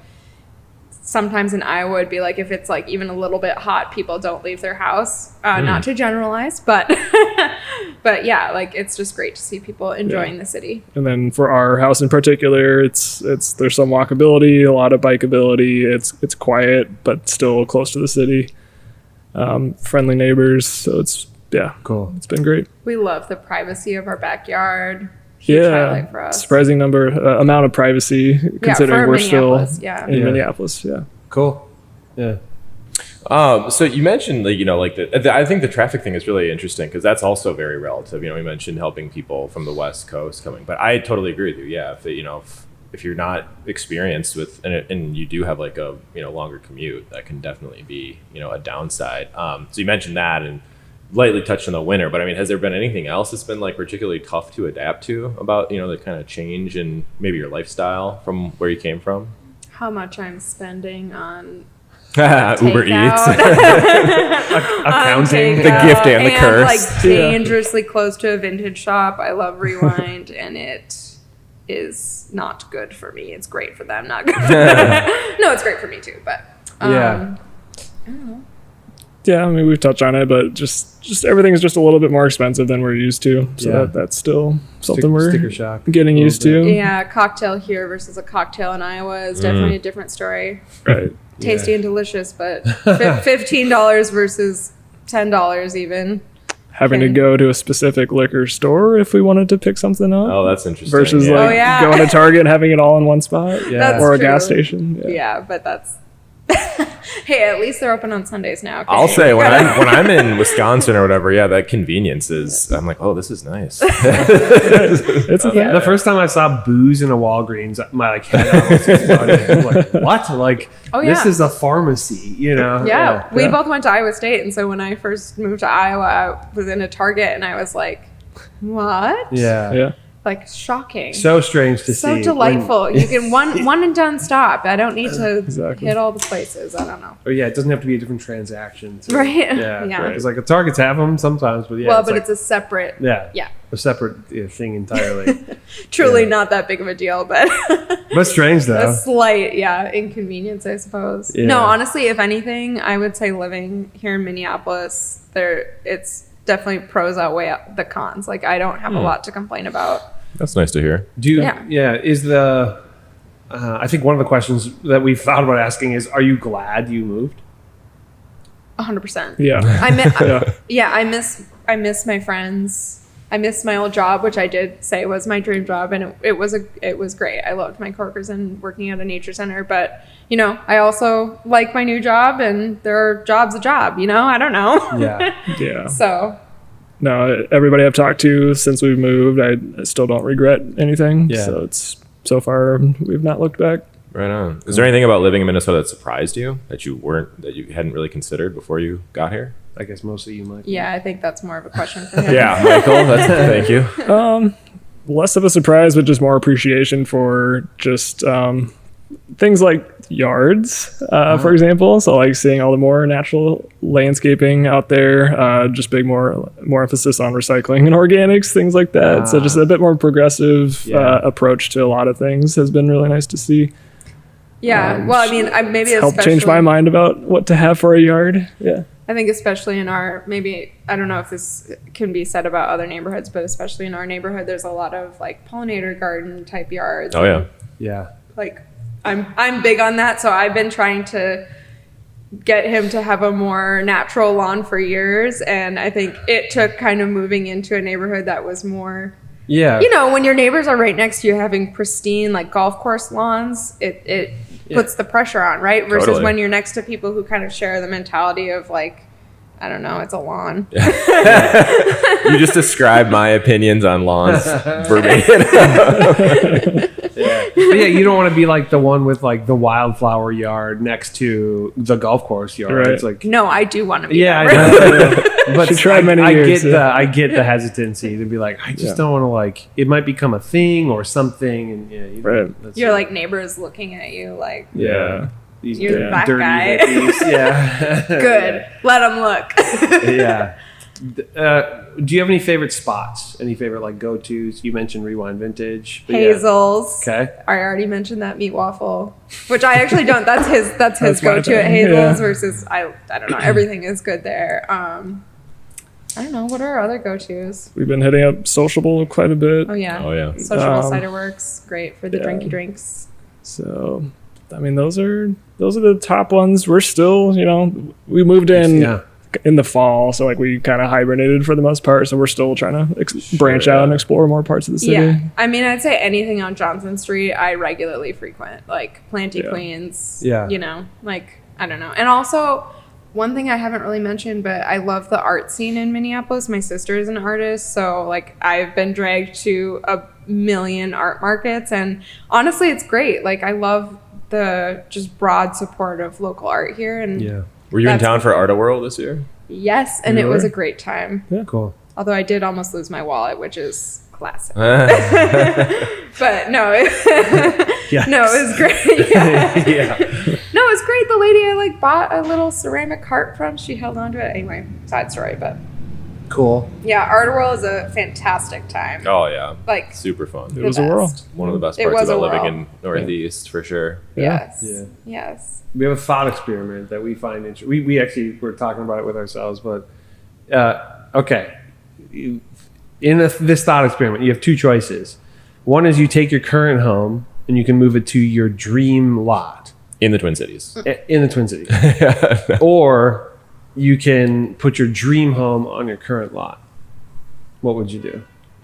Speaker 4: sometimes in Iowa it'd be like if it's like even a little bit hot, people don't leave their house. Not to generalize, but but yeah, like it's just great to see people enjoying the city.
Speaker 3: And then for our house in particular, it's there's some walkability, a lot of bikeability. It's quiet but still close to the city. Friendly neighbors, so it's
Speaker 1: Cool.
Speaker 3: It's been great.
Speaker 4: We love the privacy of our backyard. Huge highlight for us.
Speaker 3: Surprising amount of privacy considering
Speaker 4: for
Speaker 3: we're still
Speaker 4: Minneapolis,
Speaker 3: in Minneapolis. Yeah.
Speaker 1: Cool. Yeah.
Speaker 2: So you mentioned, like, I think the traffic thing is really interesting because that's also very relative. We mentioned helping people from the West Coast coming, but I totally agree with you. Yeah, if you're not experienced with, and you do have like a longer commute, that can definitely be a downside. So you mentioned that and lightly touched on the winter, but I mean, has there been anything else that's been like particularly tough to adapt to about the kind of change in maybe your lifestyle from where you came from?
Speaker 4: How much I'm spending on
Speaker 2: Uber Eats,
Speaker 1: Accounting.
Speaker 2: The gift and the curse.
Speaker 4: Like dangerously close to a vintage shop. I love Rewind, and it is not good for me. It's great for them, not good. No, it's great for me too, but
Speaker 1: Yeah.
Speaker 4: I don't know.
Speaker 3: Yeah, I mean we've touched on it, but just everything is just a little bit more expensive than we're used to. So that's still something we're
Speaker 1: Sticker shock.
Speaker 3: getting used to.
Speaker 4: Yeah, a cocktail here versus a cocktail in Iowa is definitely a different story.
Speaker 3: Right.
Speaker 4: Tasty and delicious, but $15 versus $10 even.
Speaker 3: Having to go to a specific liquor store if we wanted to pick something up.
Speaker 2: Oh, that's interesting.
Speaker 3: Versus
Speaker 2: yeah.
Speaker 4: yeah.
Speaker 3: going to Target and having it all in one spot.
Speaker 1: Yeah.
Speaker 3: Or a
Speaker 4: That's
Speaker 3: gas
Speaker 4: true.
Speaker 3: station.
Speaker 4: Yeah, but that's hey, at least they're open on Sundays now.
Speaker 2: I'll say when I'm in Wisconsin or whatever, that convenience is. I'm like, oh, this is nice.
Speaker 3: It's a
Speaker 1: The first time I saw booze in a Walgreens, my head almost exploded. I'm like, what? Like,
Speaker 4: Oh, yeah.
Speaker 1: this is a pharmacy,
Speaker 4: Yeah, we both went to Iowa State, and so when I first moved to Iowa, I was in a Target, and I was like, what?
Speaker 1: Yeah.
Speaker 3: Yeah.
Speaker 4: Like, shocking.
Speaker 1: So strange to see.
Speaker 4: So delightful. You can one and done stop. I don't need to
Speaker 3: Exactly.
Speaker 4: hit all the places. I don't know.
Speaker 1: Or it doesn't have to be a different transaction. So,
Speaker 4: Right.
Speaker 1: Yeah.
Speaker 4: Yeah.
Speaker 1: Because like Targets have them sometimes, but
Speaker 4: Well, but
Speaker 1: like,
Speaker 4: it's a separate,
Speaker 1: yeah, a separate thing entirely.
Speaker 4: truly not that big of a deal, but
Speaker 1: But strange though.
Speaker 4: a slight, inconvenience, I suppose.
Speaker 1: Yeah.
Speaker 4: No, honestly, if anything, I would say living here in Minneapolis, it's definitely pros outweigh the cons. Like, I don't have a lot to complain about.
Speaker 2: That's nice to hear.
Speaker 1: Do you?
Speaker 4: Yeah.
Speaker 1: Is the? I think one of the questions that we've thought about asking is, are you glad you moved?
Speaker 4: 100%.
Speaker 3: Yeah.
Speaker 4: I miss my friends. I miss my old job, which I did say was my dream job, and it was great. I loved my coworkers and working at a nature center, but I also like my new job, and their job's a job. I don't know.
Speaker 1: Yeah.
Speaker 3: Yeah.
Speaker 4: So
Speaker 3: No, everybody I've talked to since we've moved, I still don't regret anything.
Speaker 1: Yeah.
Speaker 3: So so far we've not looked back.
Speaker 2: Right on. Is there anything about living in Minnesota that surprised you that you hadn't really considered before you got here?
Speaker 1: I guess mostly you might.
Speaker 4: yeah, I think that's more of a question for him.
Speaker 2: Yeah, Michael. Thank you.
Speaker 3: Less of a surprise, but just more appreciation for just things like yards, for example. So like seeing all the more natural landscaping out there, just more emphasis on recycling and organics, things like that. So just a bit more progressive approach to a lot of things has been really nice to see.
Speaker 4: Yeah. Well, I mean, maybe
Speaker 3: Helped change my mind about what to have for a yard. Yeah.
Speaker 4: I think especially in I don't know if this can be said about other neighborhoods, but especially in our neighborhood, there's a lot of like pollinator garden type yards.
Speaker 2: Oh yeah.
Speaker 1: Yeah.
Speaker 4: Like I'm big on that, so I've been trying to get him to have a more natural lawn for years, and I think it took kind of moving into a neighborhood that was more,
Speaker 1: Yeah.
Speaker 4: when your neighbors are right next to you having pristine like golf course lawns, it puts the pressure on, right? Versus
Speaker 2: Totally.
Speaker 4: when you're next to people who kind of share the mentality of like I don't know. It's a lawn.
Speaker 2: You just described my opinions on lawns verbatim.
Speaker 1: But yeah, you don't want to be like the one with like the wildflower yard next to the golf course yard.
Speaker 3: Right.
Speaker 1: It's like,
Speaker 4: No, I do want to be.
Speaker 1: yeah,
Speaker 4: that
Speaker 1: I know. But
Speaker 3: She tried many
Speaker 1: I
Speaker 3: years,
Speaker 1: get
Speaker 3: yeah.
Speaker 1: I get the hesitancy to be like, I just don't want to like. It might become a thing or something, and yeah,
Speaker 3: Right.
Speaker 1: that's
Speaker 4: You're like neighbors looking at you like,
Speaker 3: Yeah.
Speaker 1: these
Speaker 4: You're that
Speaker 1: dirty
Speaker 4: guy.
Speaker 1: hippies. Yeah,
Speaker 4: good. Let them look.
Speaker 1: yeah. Do you have any favorite spots? Any favorite like go tos? You mentioned Rewind Vintage. But yeah.
Speaker 4: Hazel's.
Speaker 1: Okay.
Speaker 4: I already mentioned that meat waffle, which I actually don't. That's his
Speaker 3: That's my
Speaker 4: go-to at
Speaker 3: thing,
Speaker 4: Hazel's
Speaker 3: yeah.
Speaker 4: versus I don't know. Everything is good there. I don't know. What are our other go-tos?
Speaker 3: We've been hitting up Sociable quite a bit.
Speaker 4: Oh yeah.
Speaker 2: Oh yeah.
Speaker 4: Sociable Cider Works, great for the
Speaker 3: yeah.
Speaker 4: drinky drinks.
Speaker 3: So, I mean, those are the top ones. We're still, we moved in
Speaker 1: Yeah.
Speaker 3: in the fall, so like we kind of hibernated for the most part. So we're still trying to branch out and explore more parts of the city.
Speaker 4: Yeah. I mean, I'd say anything on Johnson Street, I regularly frequent, like Planty
Speaker 3: Yeah.
Speaker 4: Queens.
Speaker 1: Yeah.
Speaker 4: Like I don't know. And also, one thing I haven't really mentioned, but I love the art scene in Minneapolis. My sister is an artist, so like I've been dragged to a million art markets, and honestly, it's great. Like I love the just broad support of local art here, and
Speaker 1: Yeah.
Speaker 2: Were you in
Speaker 4: That's-
Speaker 2: town for Art World this year?
Speaker 4: yes, and
Speaker 3: You
Speaker 4: it was
Speaker 3: were?
Speaker 4: a great time.
Speaker 1: Cool.
Speaker 4: Although I did almost lose my wallet, which is classic.
Speaker 2: yeah.
Speaker 4: But no,
Speaker 1: Yeah.
Speaker 4: no, it was great. Yeah.
Speaker 1: Yeah.
Speaker 4: No, it was great. The lady I like bought a little ceramic heart from, she held on to it. Anyway, side story, but
Speaker 1: Cool.
Speaker 4: yeah, Art World is a fantastic time.
Speaker 2: Oh yeah.
Speaker 4: Like
Speaker 2: Super fun.
Speaker 3: It was a whirl.
Speaker 2: One of the best
Speaker 4: It
Speaker 2: parts
Speaker 4: was a
Speaker 2: about living
Speaker 4: whirl.
Speaker 2: in Northeast for sure.
Speaker 4: yes,
Speaker 1: Yeah.
Speaker 4: yes.
Speaker 1: We have a thought experiment that we find interesting. We actually were talking about it with ourselves, but okay. In this thought experiment, you have two choices. One is you take your current home and you can move it to your dream lot
Speaker 2: In the Twin Cities.
Speaker 1: in the Twin Cities, or you can put your dream home on your current lot. What would you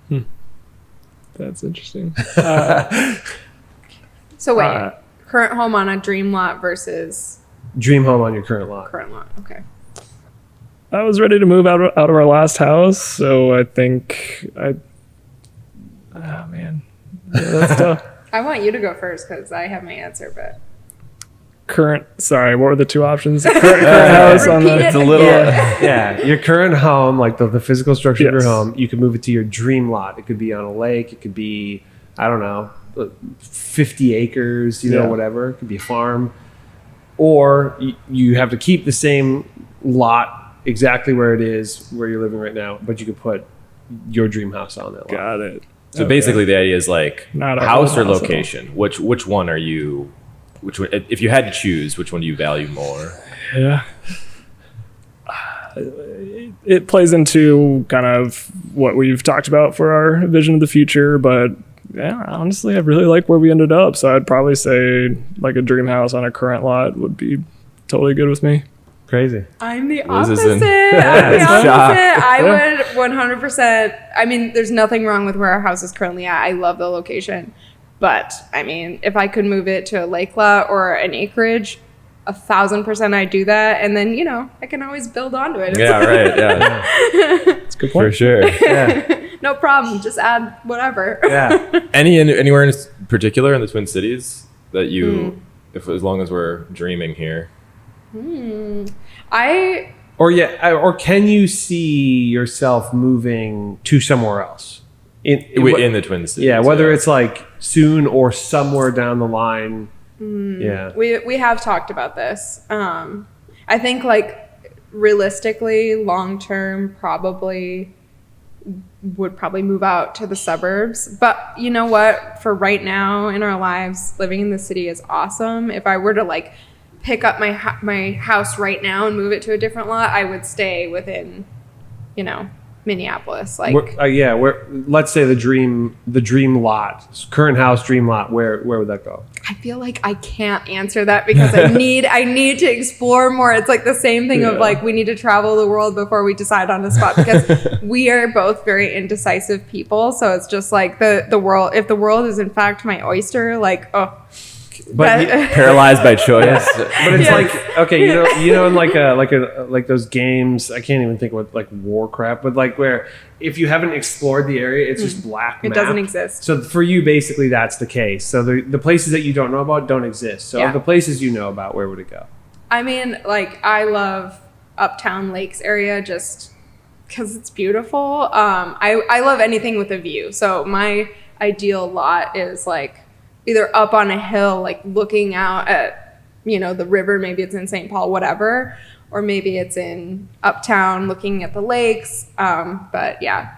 Speaker 1: do?
Speaker 3: That's interesting.
Speaker 4: So wait,
Speaker 3: Uh,
Speaker 4: current home on a dream lot versus
Speaker 1: Dream home on your current lot.
Speaker 4: current lot. Okay.
Speaker 3: I was ready to move out of our last house, so I think oh man, yeah, that's tough.
Speaker 4: I want you to go first because I have my answer, but
Speaker 3: Sorry, what were the two options? Current house on
Speaker 4: Repeat
Speaker 3: the.
Speaker 4: it
Speaker 2: It's a little.
Speaker 4: again.
Speaker 1: Yeah, your current home, like the physical structure of your
Speaker 3: Yes.
Speaker 1: home, you can move it to your dream lot. It could be on a lake. It could be, I don't know, 50 acres,
Speaker 3: Yeah.
Speaker 1: whatever. It could be a farm. Or you have to keep the same lot exactly where it is, where you're living right now, but you could put your dream house on that lot.
Speaker 3: Got it.
Speaker 2: So
Speaker 3: Okay.
Speaker 2: basically, the idea is like
Speaker 3: Not a
Speaker 2: house
Speaker 3: whole
Speaker 2: or
Speaker 3: house at all.
Speaker 2: location. Which one are you? Which one, if you had to choose, which one do you value more?
Speaker 3: Yeah. It plays into kind of what we've talked about for our vision of the future, but yeah, honestly, I really like where we ended up. So I'd probably say like a dream house on a current lot would be totally good with me.
Speaker 1: Crazy.
Speaker 4: I'm the
Speaker 2: Liz is
Speaker 4: opposite.
Speaker 2: in-
Speaker 4: I'm the
Speaker 2: Shock.
Speaker 4: opposite. I would 100%. I mean, there's nothing wrong with where our house is currently at. I love the location. But, I mean, if I could move it to a lake lot or an acreage, 1,000% I'd do that. And then, I can always build onto it. It's
Speaker 2: Yeah, right. Yeah,
Speaker 3: That's a good
Speaker 2: for
Speaker 3: point.
Speaker 2: sure.
Speaker 1: Yeah.
Speaker 4: no problem. Just add whatever.
Speaker 1: Yeah.
Speaker 2: Anywhere in particular in the Twin Cities that you, as long as we're dreaming here.
Speaker 1: Or can you see yourself moving to somewhere else? In
Speaker 2: In the Twin Cities.
Speaker 1: yeah, whether it's like soon or somewhere down the line. Yeah.
Speaker 4: We have talked about this. I think like realistically, long term, would probably move out to the suburbs. But you know what? For right now in our lives, living in the city is awesome. If I were to like pick up my house right now and move it to a different lot, I would stay within, Minneapolis. Like
Speaker 1: Where let's say the dream lot, current house, dream lot. Where would that go?
Speaker 4: I feel like I can't answer that because I need to explore more. It's like the same thing of
Speaker 3: Yeah.
Speaker 4: like we need to travel the world before we decide on a spot because we are both very indecisive people. So it's just like the world. If the world is in fact my oyster, like
Speaker 1: But
Speaker 2: Paralyzed by choice.
Speaker 1: but it's like, okay, in like those games, I can't even think what, like Warcraft, but like where if you haven't explored the area, it's just black
Speaker 4: It
Speaker 1: map.
Speaker 4: doesn't exist.
Speaker 1: So for you, basically, that's the case. So the places that you don't know about don't exist. So
Speaker 4: Yeah.
Speaker 1: of the places you know about, where would it go?
Speaker 4: I mean, like, I love Uptown Lakes area just because it's beautiful. I love anything with a view. So my ideal lot is like either up on a hill, like looking out at, the river. Maybe it's in St. Paul, whatever. Or maybe it's in Uptown looking at the lakes. But yeah,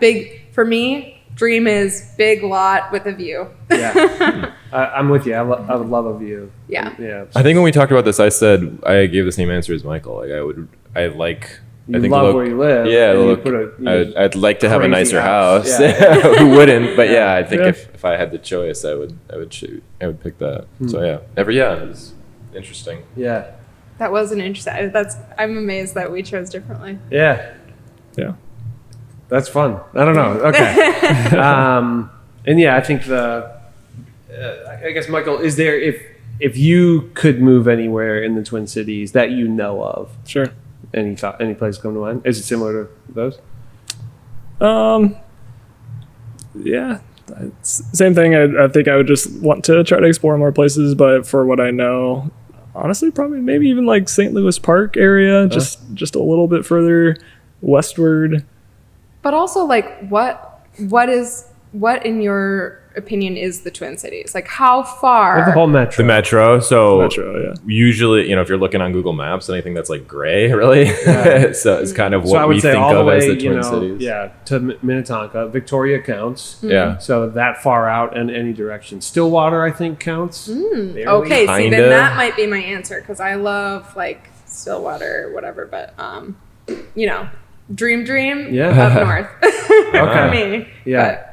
Speaker 4: for me, dream is big lot with a view.
Speaker 1: Yeah, I'm with you. I would love a view.
Speaker 4: Yeah.
Speaker 1: Yeah.
Speaker 2: I think when we talked about this, I said I gave the same answer as Michael. Like
Speaker 1: You love where you live.
Speaker 2: Yeah,
Speaker 1: and you
Speaker 2: look,
Speaker 1: put
Speaker 2: I'd like to have a
Speaker 1: crazy
Speaker 2: nicer
Speaker 1: house.
Speaker 2: house.
Speaker 1: Yeah.
Speaker 2: Who wouldn't? But yeah, I think
Speaker 3: Yeah.
Speaker 2: if I had the choice, I would pick that. So yeah, it's interesting.
Speaker 1: Yeah.
Speaker 4: That was an interesting. I'm amazed that we chose differently.
Speaker 1: Yeah.
Speaker 3: Yeah.
Speaker 1: That's fun. I don't know. Okay. And yeah, I think I guess, Michael, is there, if you could move anywhere in the Twin Cities that you know of,
Speaker 3: Sure.
Speaker 1: any place come to mind? Is it similar to those?
Speaker 3: Yeah. Same thing. I think I would just want to try to explore more places, but for what I know, honestly, probably maybe even like St. Louis Park area, just a little bit further westward.
Speaker 4: But also, like, what in your opinion is the Twin Cities? Like, how far?
Speaker 1: The whole metro.
Speaker 2: The metro. So
Speaker 3: Metro, yeah.
Speaker 2: usually, if you're looking on Google Maps, anything that's like gray, really. So it's kind of
Speaker 1: So I
Speaker 2: what
Speaker 1: would
Speaker 2: we
Speaker 1: say
Speaker 2: think
Speaker 1: all the
Speaker 2: of
Speaker 1: way,
Speaker 2: as the Twin Cities.
Speaker 1: yeah, to Minnetonka. Victoria counts.
Speaker 2: Yeah.
Speaker 1: So that far out in any direction. Stillwater, I think, counts. Barely.
Speaker 4: Okay, see,
Speaker 2: Kinda.
Speaker 4: then that might be my answer because I love like Stillwater, whatever. But dream,
Speaker 1: Yeah.
Speaker 4: up north. For me,
Speaker 1: Yeah.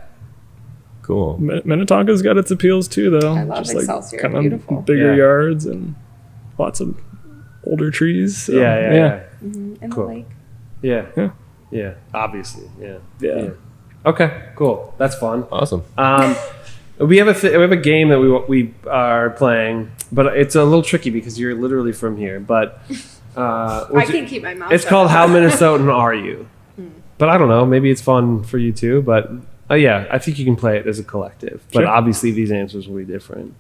Speaker 2: Cool.
Speaker 3: Minnetonka's got its appeals too, though.
Speaker 4: I love
Speaker 3: just
Speaker 4: Excelsior,
Speaker 3: kind
Speaker 4: beautiful.
Speaker 3: of bigger
Speaker 1: Yeah.
Speaker 3: yards and lots of older trees. So,
Speaker 1: Yeah.
Speaker 4: and
Speaker 1: Cool.
Speaker 4: the lake.
Speaker 1: Yeah.
Speaker 3: Yeah.
Speaker 1: Yeah. Obviously. Yeah.
Speaker 3: Yeah.
Speaker 1: Okay. Cool. That's fun.
Speaker 2: Awesome.
Speaker 1: We have a game that we are playing, but it's a little tricky because you're literally from here. But
Speaker 4: I can keep my mouth.
Speaker 1: it's
Speaker 4: shut.
Speaker 1: called How Minnesotan Are You? But I don't know. Maybe it's fun for you too. But yeah, I think you can play it as a collective. But
Speaker 3: Sure.
Speaker 1: obviously these answers will be different.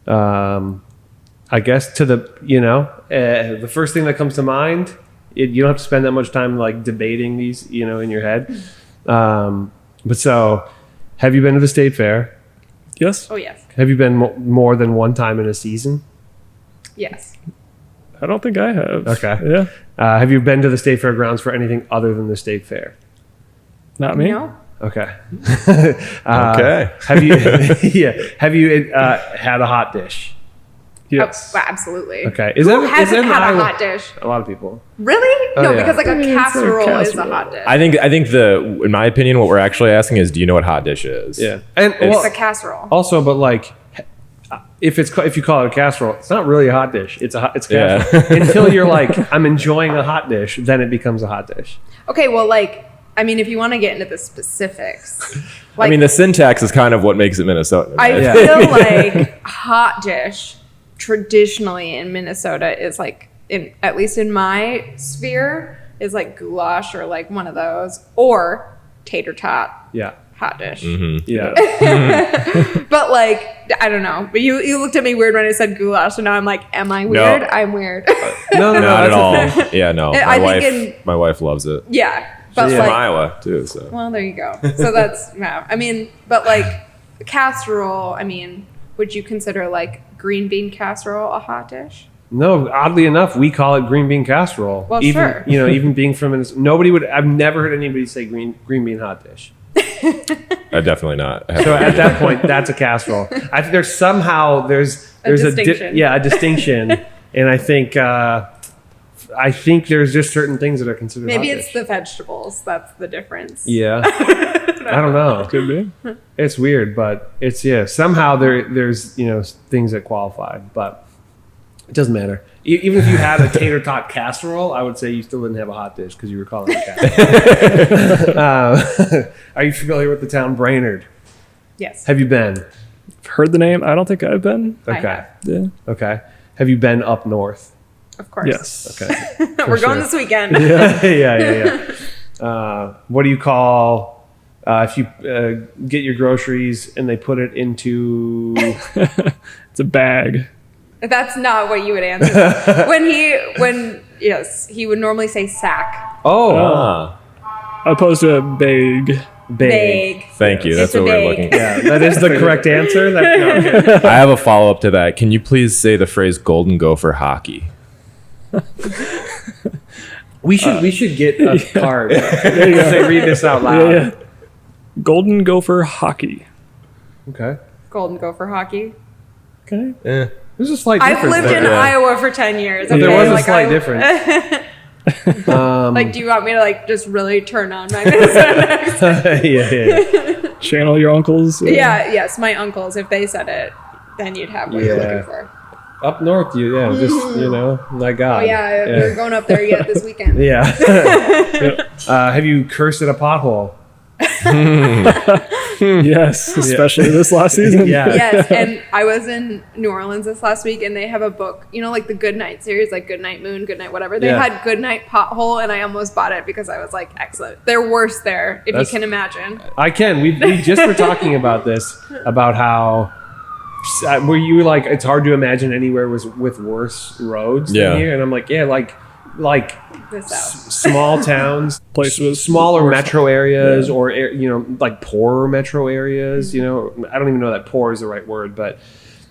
Speaker 1: I guess to the first thing that comes to mind, you don't have to spend that much time like debating these, in your head. But so, have you been to the state fair?
Speaker 3: Yes.
Speaker 4: Oh yes,
Speaker 1: Have you been more than one time in a season?
Speaker 4: yes.
Speaker 3: I don't think I have.
Speaker 1: Okay.
Speaker 3: Yeah.
Speaker 1: Have you been to the state fairgrounds for anything other than the state fair?
Speaker 3: Not me.
Speaker 4: No.
Speaker 1: Okay.
Speaker 2: Okay.
Speaker 1: Have you? Yeah. Have you had a hot dish?
Speaker 3: Yes.
Speaker 4: Oh, absolutely.
Speaker 1: Okay.
Speaker 4: Who hasn't had a hot dish?
Speaker 1: A lot of people.
Speaker 4: Really?
Speaker 1: Oh,
Speaker 4: No,
Speaker 1: yeah.
Speaker 4: because like a
Speaker 3: It's a
Speaker 4: casserole is a
Speaker 3: casserole.
Speaker 4: hot dish.
Speaker 2: I think in my opinion, what we're actually asking is, do you know what hot dish is?
Speaker 1: Yeah. And
Speaker 4: It's a casserole.
Speaker 1: also, but like, if you call it a casserole, it's not really a hot dish. It's a
Speaker 2: Yeah.
Speaker 1: casserole. Until you're like, I'm enjoying a hot dish, then it becomes a hot dish.
Speaker 4: Okay, well, like, I mean, if you want to get into the specifics,
Speaker 2: I mean, the syntax is kind of what makes it Minnesotan.
Speaker 4: I
Speaker 2: right?
Speaker 4: feel like hot dish traditionally in Minnesota is like, at least in my sphere, is like goulash or like one of those, or tater tot
Speaker 1: Yeah.
Speaker 4: hot dish.
Speaker 1: Yeah.
Speaker 4: But like, I don't know. But you looked at me weird when I said goulash, and now I'm like, am I weird? I'm weird.
Speaker 1: No,
Speaker 2: Not at
Speaker 1: that's
Speaker 2: all.
Speaker 1: okay.
Speaker 2: Yeah, no.
Speaker 4: I
Speaker 2: My
Speaker 4: think
Speaker 2: my wife loves it.
Speaker 4: Yeah, but
Speaker 2: She's
Speaker 4: like,
Speaker 2: from Iowa too, so.
Speaker 4: well, there you go. So that's yeah. I mean, but like casserole. I mean, would you consider like green bean casserole a hot dish?
Speaker 1: No, oddly enough, we call it green bean casserole.
Speaker 4: Well,
Speaker 1: even,
Speaker 4: sure.
Speaker 1: Even being from Minnesota, I've never heard anybody say green bean hot dish.
Speaker 2: Definitely not.
Speaker 1: So at that point, that's a casserole. I think there's
Speaker 4: A distinction.
Speaker 1: a distinction, and I think there's just certain things that are considered.
Speaker 4: Maybe
Speaker 1: hot
Speaker 4: it's
Speaker 1: dish.
Speaker 4: the vegetables. That's the difference.
Speaker 1: Yeah. I don't know.
Speaker 3: Could be.
Speaker 1: It's weird, but it's somehow there's things that qualify, but it doesn't matter. Even if you had a tater tot casserole, I would say you still didn't have a hot dish because you were calling it a casserole. Are you familiar with the town Brainerd?
Speaker 4: Yes.
Speaker 1: Have you been?
Speaker 3: heard the name. I don't think I've been.
Speaker 4: I
Speaker 1: Okay.
Speaker 4: have,
Speaker 3: Yeah.
Speaker 1: Okay. Have you been up north?
Speaker 4: of course.
Speaker 3: Yes.
Speaker 1: Okay.
Speaker 4: We're
Speaker 1: sure.
Speaker 4: going this weekend.
Speaker 1: Yeah. What do you call if you get your groceries and they put it into?
Speaker 3: It's a bag.
Speaker 4: That's not what you would answer. Yes, he would normally say sack.
Speaker 1: Oh,
Speaker 2: Ah,
Speaker 3: Opposed to a bag.
Speaker 1: bag.
Speaker 2: thank you. That's
Speaker 4: It's a
Speaker 2: what we're
Speaker 4: bag.
Speaker 2: looking.
Speaker 1: Yeah, that is the correct answer. No, okay.
Speaker 2: I have a follow up to that. Can you please say the phrase "Golden Gopher hockey"?
Speaker 1: We should get a card.
Speaker 3: There you go.
Speaker 1: Say, read this out loud.
Speaker 3: Yeah. Golden Gopher hockey.
Speaker 1: Okay.
Speaker 4: Golden Gopher hockey.
Speaker 3: Okay.
Speaker 1: There's a slight
Speaker 4: I've
Speaker 1: difference.
Speaker 4: lived
Speaker 1: there.
Speaker 4: in Iowa for 10 years.
Speaker 1: There
Speaker 4: okay?
Speaker 1: was a
Speaker 4: Like,
Speaker 1: slight difference.
Speaker 4: Like, do you want me to like just really turn on my Minnesota?
Speaker 1: Yeah.
Speaker 3: Channel your uncles.
Speaker 4: Yeah, yes, my uncles. If they said it, then you'd have what you're
Speaker 1: Yeah.
Speaker 4: looking for.
Speaker 1: Up north, just my God.
Speaker 4: Oh yeah, we're going up there yet this weekend.
Speaker 1: Yeah. Have you cursed at a pothole?
Speaker 3: Yes, especially this last season.
Speaker 1: Yeah.
Speaker 4: Yes, and I was in New Orleans this last week, and they have a book, like the Good Night series, like Good Night Moon, Good Night whatever. They
Speaker 1: Yeah.
Speaker 4: had Good Night Pothole, and I almost bought it because I was like, excellent. They're worse there, if
Speaker 1: That's-
Speaker 4: you can imagine.
Speaker 1: I can. We just were talking about this, about how were you like it's hard to imagine anywhere was with worse roads
Speaker 2: Yeah.
Speaker 1: than here, and I'm like, yeah, like
Speaker 4: The South.
Speaker 1: small towns,
Speaker 3: Place with
Speaker 1: smaller metro areas, or like poorer metro areas. I don't even know that poor is the right word, but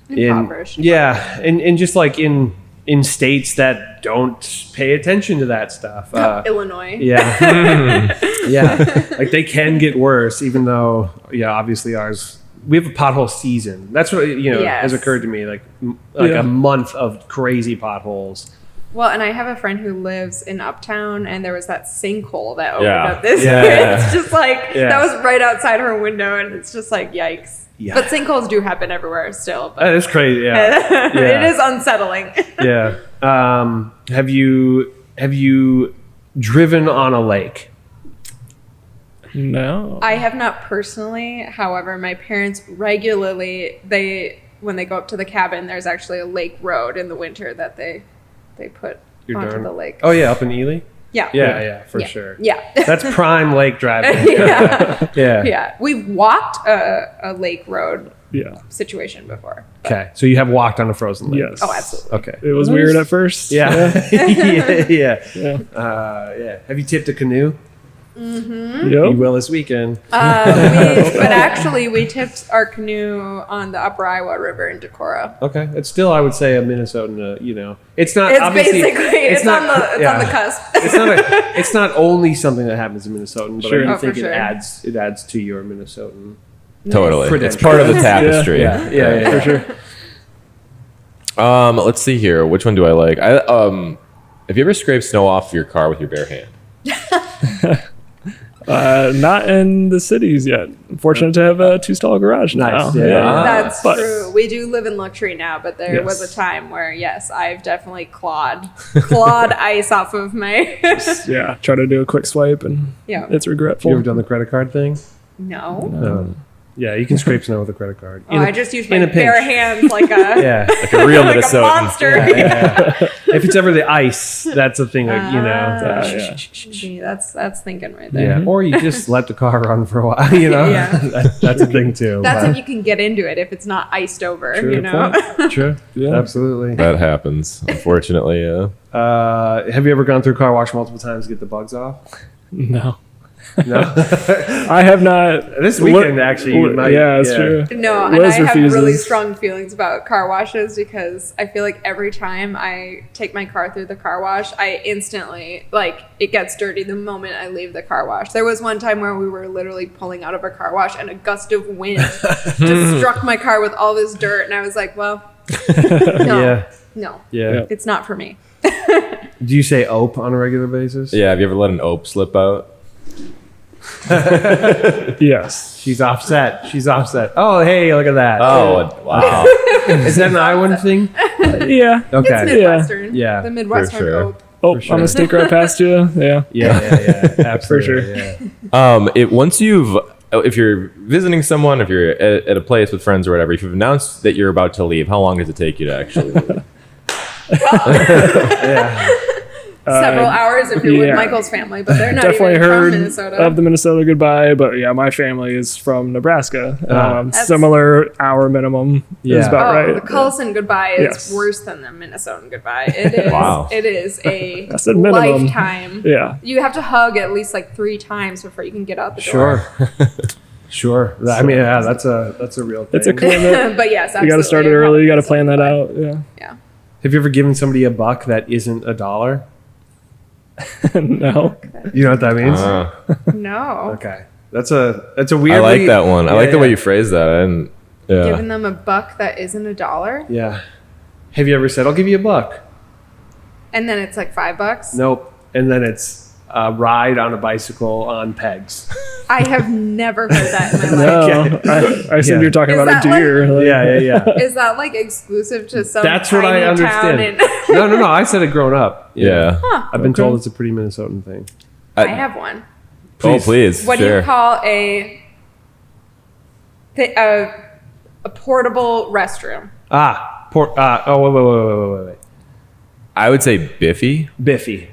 Speaker 4: Impoverished.
Speaker 1: and just like in states that don't pay attention to that stuff.
Speaker 4: Illinois.
Speaker 1: Yeah. Yeah. Like they can get worse, even though, obviously ours, we have a pothole season. That's what,
Speaker 4: Yes.
Speaker 1: has occurred to me. Like
Speaker 3: Yeah.
Speaker 1: a month of crazy potholes.
Speaker 4: Well, and I have a friend who lives in Uptown, and there was that sinkhole that opened
Speaker 2: Yeah.
Speaker 4: up this
Speaker 1: Yeah.
Speaker 4: year. It's just like,
Speaker 1: Yeah.
Speaker 4: that was right outside her window, and it's just like, yikes.
Speaker 1: Yeah.
Speaker 4: But sinkholes do happen everywhere still. But
Speaker 1: That is crazy. Yeah.
Speaker 4: it is unsettling.
Speaker 1: Yeah. Have you driven on a lake?
Speaker 3: No.
Speaker 4: I have not personally. However, my parents regularly, when they go up to the cabin, there's actually a lake road in the winter that they put
Speaker 1: You're
Speaker 4: onto
Speaker 1: darn-
Speaker 4: the lake.
Speaker 1: Oh yeah, up in Ely?
Speaker 4: Yeah.
Speaker 1: Yeah, for
Speaker 4: Yeah.
Speaker 1: sure.
Speaker 4: Yeah.
Speaker 1: That's prime lake driving.
Speaker 4: Yeah.
Speaker 1: Yeah.
Speaker 4: Yeah. We've walked a lake road
Speaker 3: Yeah.
Speaker 4: situation before.
Speaker 1: Okay. So you have walked on a frozen lake.
Speaker 3: Yes.
Speaker 4: Oh, absolutely.
Speaker 1: Okay.
Speaker 3: It was weird at first.
Speaker 1: Yeah. Yeah.
Speaker 3: Yeah.
Speaker 1: Yeah. Have you tipped a canoe?
Speaker 4: Mm-hmm.
Speaker 1: You
Speaker 3: Yep.
Speaker 1: will this weekend.
Speaker 4: But actually, we tipped our canoe on the Upper Iowa River in Decorah.
Speaker 1: Okay. It's still, I would say, a Minnesotan. It's not.
Speaker 4: It's
Speaker 1: obviously,
Speaker 4: basically it's on the cusp.
Speaker 1: It's not only something that happens in Minnesotan, but
Speaker 3: Sure.
Speaker 1: I do
Speaker 4: Oh, for
Speaker 1: think
Speaker 4: sure.
Speaker 1: it adds to your Minnesotan.
Speaker 2: Totally. It's
Speaker 1: Credentials.
Speaker 2: part of the tapestry.
Speaker 1: Yeah.
Speaker 3: For sure.
Speaker 2: Let's see here. Which one do I like? Have you ever scraped snow off your car with your bare hand?
Speaker 3: Not in the cities yet. I'm fortunate to have a 2-stall garage now.
Speaker 1: Nice, yeah.
Speaker 4: That's
Speaker 3: But-
Speaker 4: true. We do live in luxury now, but there
Speaker 3: Yes.
Speaker 4: was a time where, yes, I've definitely clawed ice off of my.
Speaker 3: Yeah. Try to do a quick swipe and
Speaker 4: Yeah.
Speaker 3: it's regretful.
Speaker 1: You ever done the credit card thing?
Speaker 4: No.
Speaker 1: No. Yeah, you can scrape snow with a credit card.
Speaker 4: Oh, I just use my
Speaker 1: in a pinch.
Speaker 4: bare hands like a
Speaker 1: Yeah.
Speaker 2: Like a real
Speaker 4: like a
Speaker 2: Minnesotan.
Speaker 4: monster.
Speaker 1: Yeah. If it's ever the ice, that's a thing. Like,
Speaker 3: yeah.
Speaker 4: Gee, that's thinking right there.
Speaker 1: Yeah. Or you just let the car run for a while.
Speaker 4: Yeah.
Speaker 1: That's a thing too.
Speaker 4: That's
Speaker 1: But-
Speaker 4: if you can get into it. If it's not iced over,
Speaker 1: True.
Speaker 4: you know.
Speaker 1: True.
Speaker 3: Yeah.
Speaker 1: Absolutely.
Speaker 2: That happens, unfortunately. Yeah.
Speaker 1: Have you ever gone through a car wash multiple times to get the bugs off?
Speaker 3: No.
Speaker 1: No.
Speaker 3: I have not.
Speaker 1: This weekend, actually. you might-
Speaker 3: yeah, it's true.
Speaker 4: No, and
Speaker 3: Liz
Speaker 4: I have
Speaker 3: refuses.
Speaker 4: really strong feelings about car washes because I feel like every time I take my car through the car wash, I instantly, it gets dirty the moment I leave the car wash. There was one time where we were literally pulling out of a car wash and a gust of wind just struck my car with all this dirt, and I was like, well, no, no,
Speaker 1: Yeah.
Speaker 4: it's not for me.
Speaker 1: Do you say ope on a regular basis?
Speaker 2: Yeah. Have you ever let an ope slip out?
Speaker 3: Yes.
Speaker 1: She's offset. Oh, hey, look at that.
Speaker 2: Oh, wow.
Speaker 1: Is that an Iowan thing?
Speaker 3: Yeah.
Speaker 1: Okay.
Speaker 4: It's Midwestern.
Speaker 1: Yeah,
Speaker 4: The Midwestern
Speaker 2: for sure.
Speaker 4: Ope.
Speaker 3: Oh,
Speaker 1: sure.
Speaker 3: I'm gonna sneak right past you. Yeah.
Speaker 1: Yeah, absolutely.
Speaker 3: For sure.
Speaker 1: Yeah.
Speaker 2: Once you've if you're visiting someone, if you're at a place with friends or whatever, if you've announced that you're about to leave, how long does it take you to actually leave?
Speaker 4: Several hours if you're with Michael's family, but they're not
Speaker 3: Definitely
Speaker 4: even
Speaker 3: heard
Speaker 4: from Minnesota.
Speaker 3: of the Minnesota goodbye, but yeah, my family is from Nebraska.
Speaker 4: That's-
Speaker 3: Similar hour minimum is
Speaker 1: Yeah.
Speaker 3: about right.
Speaker 4: The Cullison goodbye is
Speaker 3: Yes.
Speaker 4: worse than the Minnesotan goodbye. It is.
Speaker 2: Wow.
Speaker 4: It is a
Speaker 3: That's the minimum.
Speaker 4: lifetime.
Speaker 3: Yeah.
Speaker 4: You have to hug at least like 3 times before you can get out the door.
Speaker 1: Sure. I mean, yeah, that's a real thing.
Speaker 3: It's a commitment.
Speaker 4: But yes,
Speaker 3: You got to start it early. You got to plan that out. Yeah.
Speaker 4: Yeah.
Speaker 1: Have you ever given somebody a buck that isn't $1?
Speaker 3: No.
Speaker 1: You know what that means?
Speaker 4: No.
Speaker 1: Okay. That's a weird.
Speaker 2: I like that one. I like the way
Speaker 1: yeah.
Speaker 2: you phrase that. And
Speaker 4: Giving them a buck that isn't $1,
Speaker 1: Yeah. Have you ever said, "I'll give you a buck"?
Speaker 4: and then it's like $5.
Speaker 1: Nope. And then it's a ride on a bicycle on pegs.
Speaker 4: I have never heard that in my life.
Speaker 3: No. I said
Speaker 1: Yeah.
Speaker 3: you're talking
Speaker 4: Is
Speaker 3: about
Speaker 4: that
Speaker 3: a deer. Like,
Speaker 1: Yeah.
Speaker 4: Is that like exclusive to some
Speaker 1: That's what
Speaker 4: tiny
Speaker 1: I understand.
Speaker 4: town?
Speaker 1: No. I said it grown up.
Speaker 2: yeah.
Speaker 1: I've been
Speaker 3: Okay.
Speaker 1: told it's a pretty Minnesotan thing.
Speaker 4: I have one.
Speaker 2: Oh, please.
Speaker 4: What do
Speaker 2: Sure.
Speaker 4: you call a portable restroom?
Speaker 1: Wait.
Speaker 2: I would say Biffy.
Speaker 1: Biffy.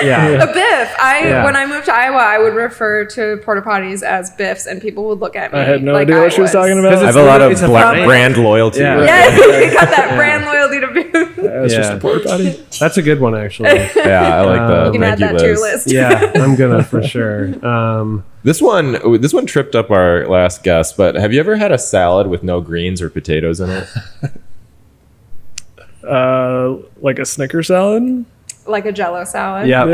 Speaker 1: Yeah.
Speaker 4: A biff.
Speaker 1: Yeah.
Speaker 4: When I moved to Iowa, I would refer to porta potties as biffs, and people would look at me.
Speaker 3: I had no
Speaker 4: like
Speaker 3: idea what she was talking about.
Speaker 1: Because
Speaker 2: I have a lot of
Speaker 1: It's a brand.
Speaker 2: brand loyalty.
Speaker 1: Yeah.
Speaker 2: with
Speaker 4: Yeah,
Speaker 2: it.
Speaker 4: you got that brand loyalty to biff.
Speaker 3: It's just
Speaker 1: Yeah.
Speaker 3: a porta potty.
Speaker 1: That's a good one, actually.
Speaker 2: Yeah, I like that.
Speaker 4: You can
Speaker 2: Thank
Speaker 4: add
Speaker 2: you,
Speaker 4: that to your
Speaker 2: Liz.
Speaker 4: list.
Speaker 1: Yeah, I'm gonna for sure.
Speaker 2: This one tripped up our last guest, but have you ever had a salad with no greens or potatoes in it?
Speaker 3: Like a Snicker salad.
Speaker 4: Like a Jello salad.
Speaker 1: Yeah,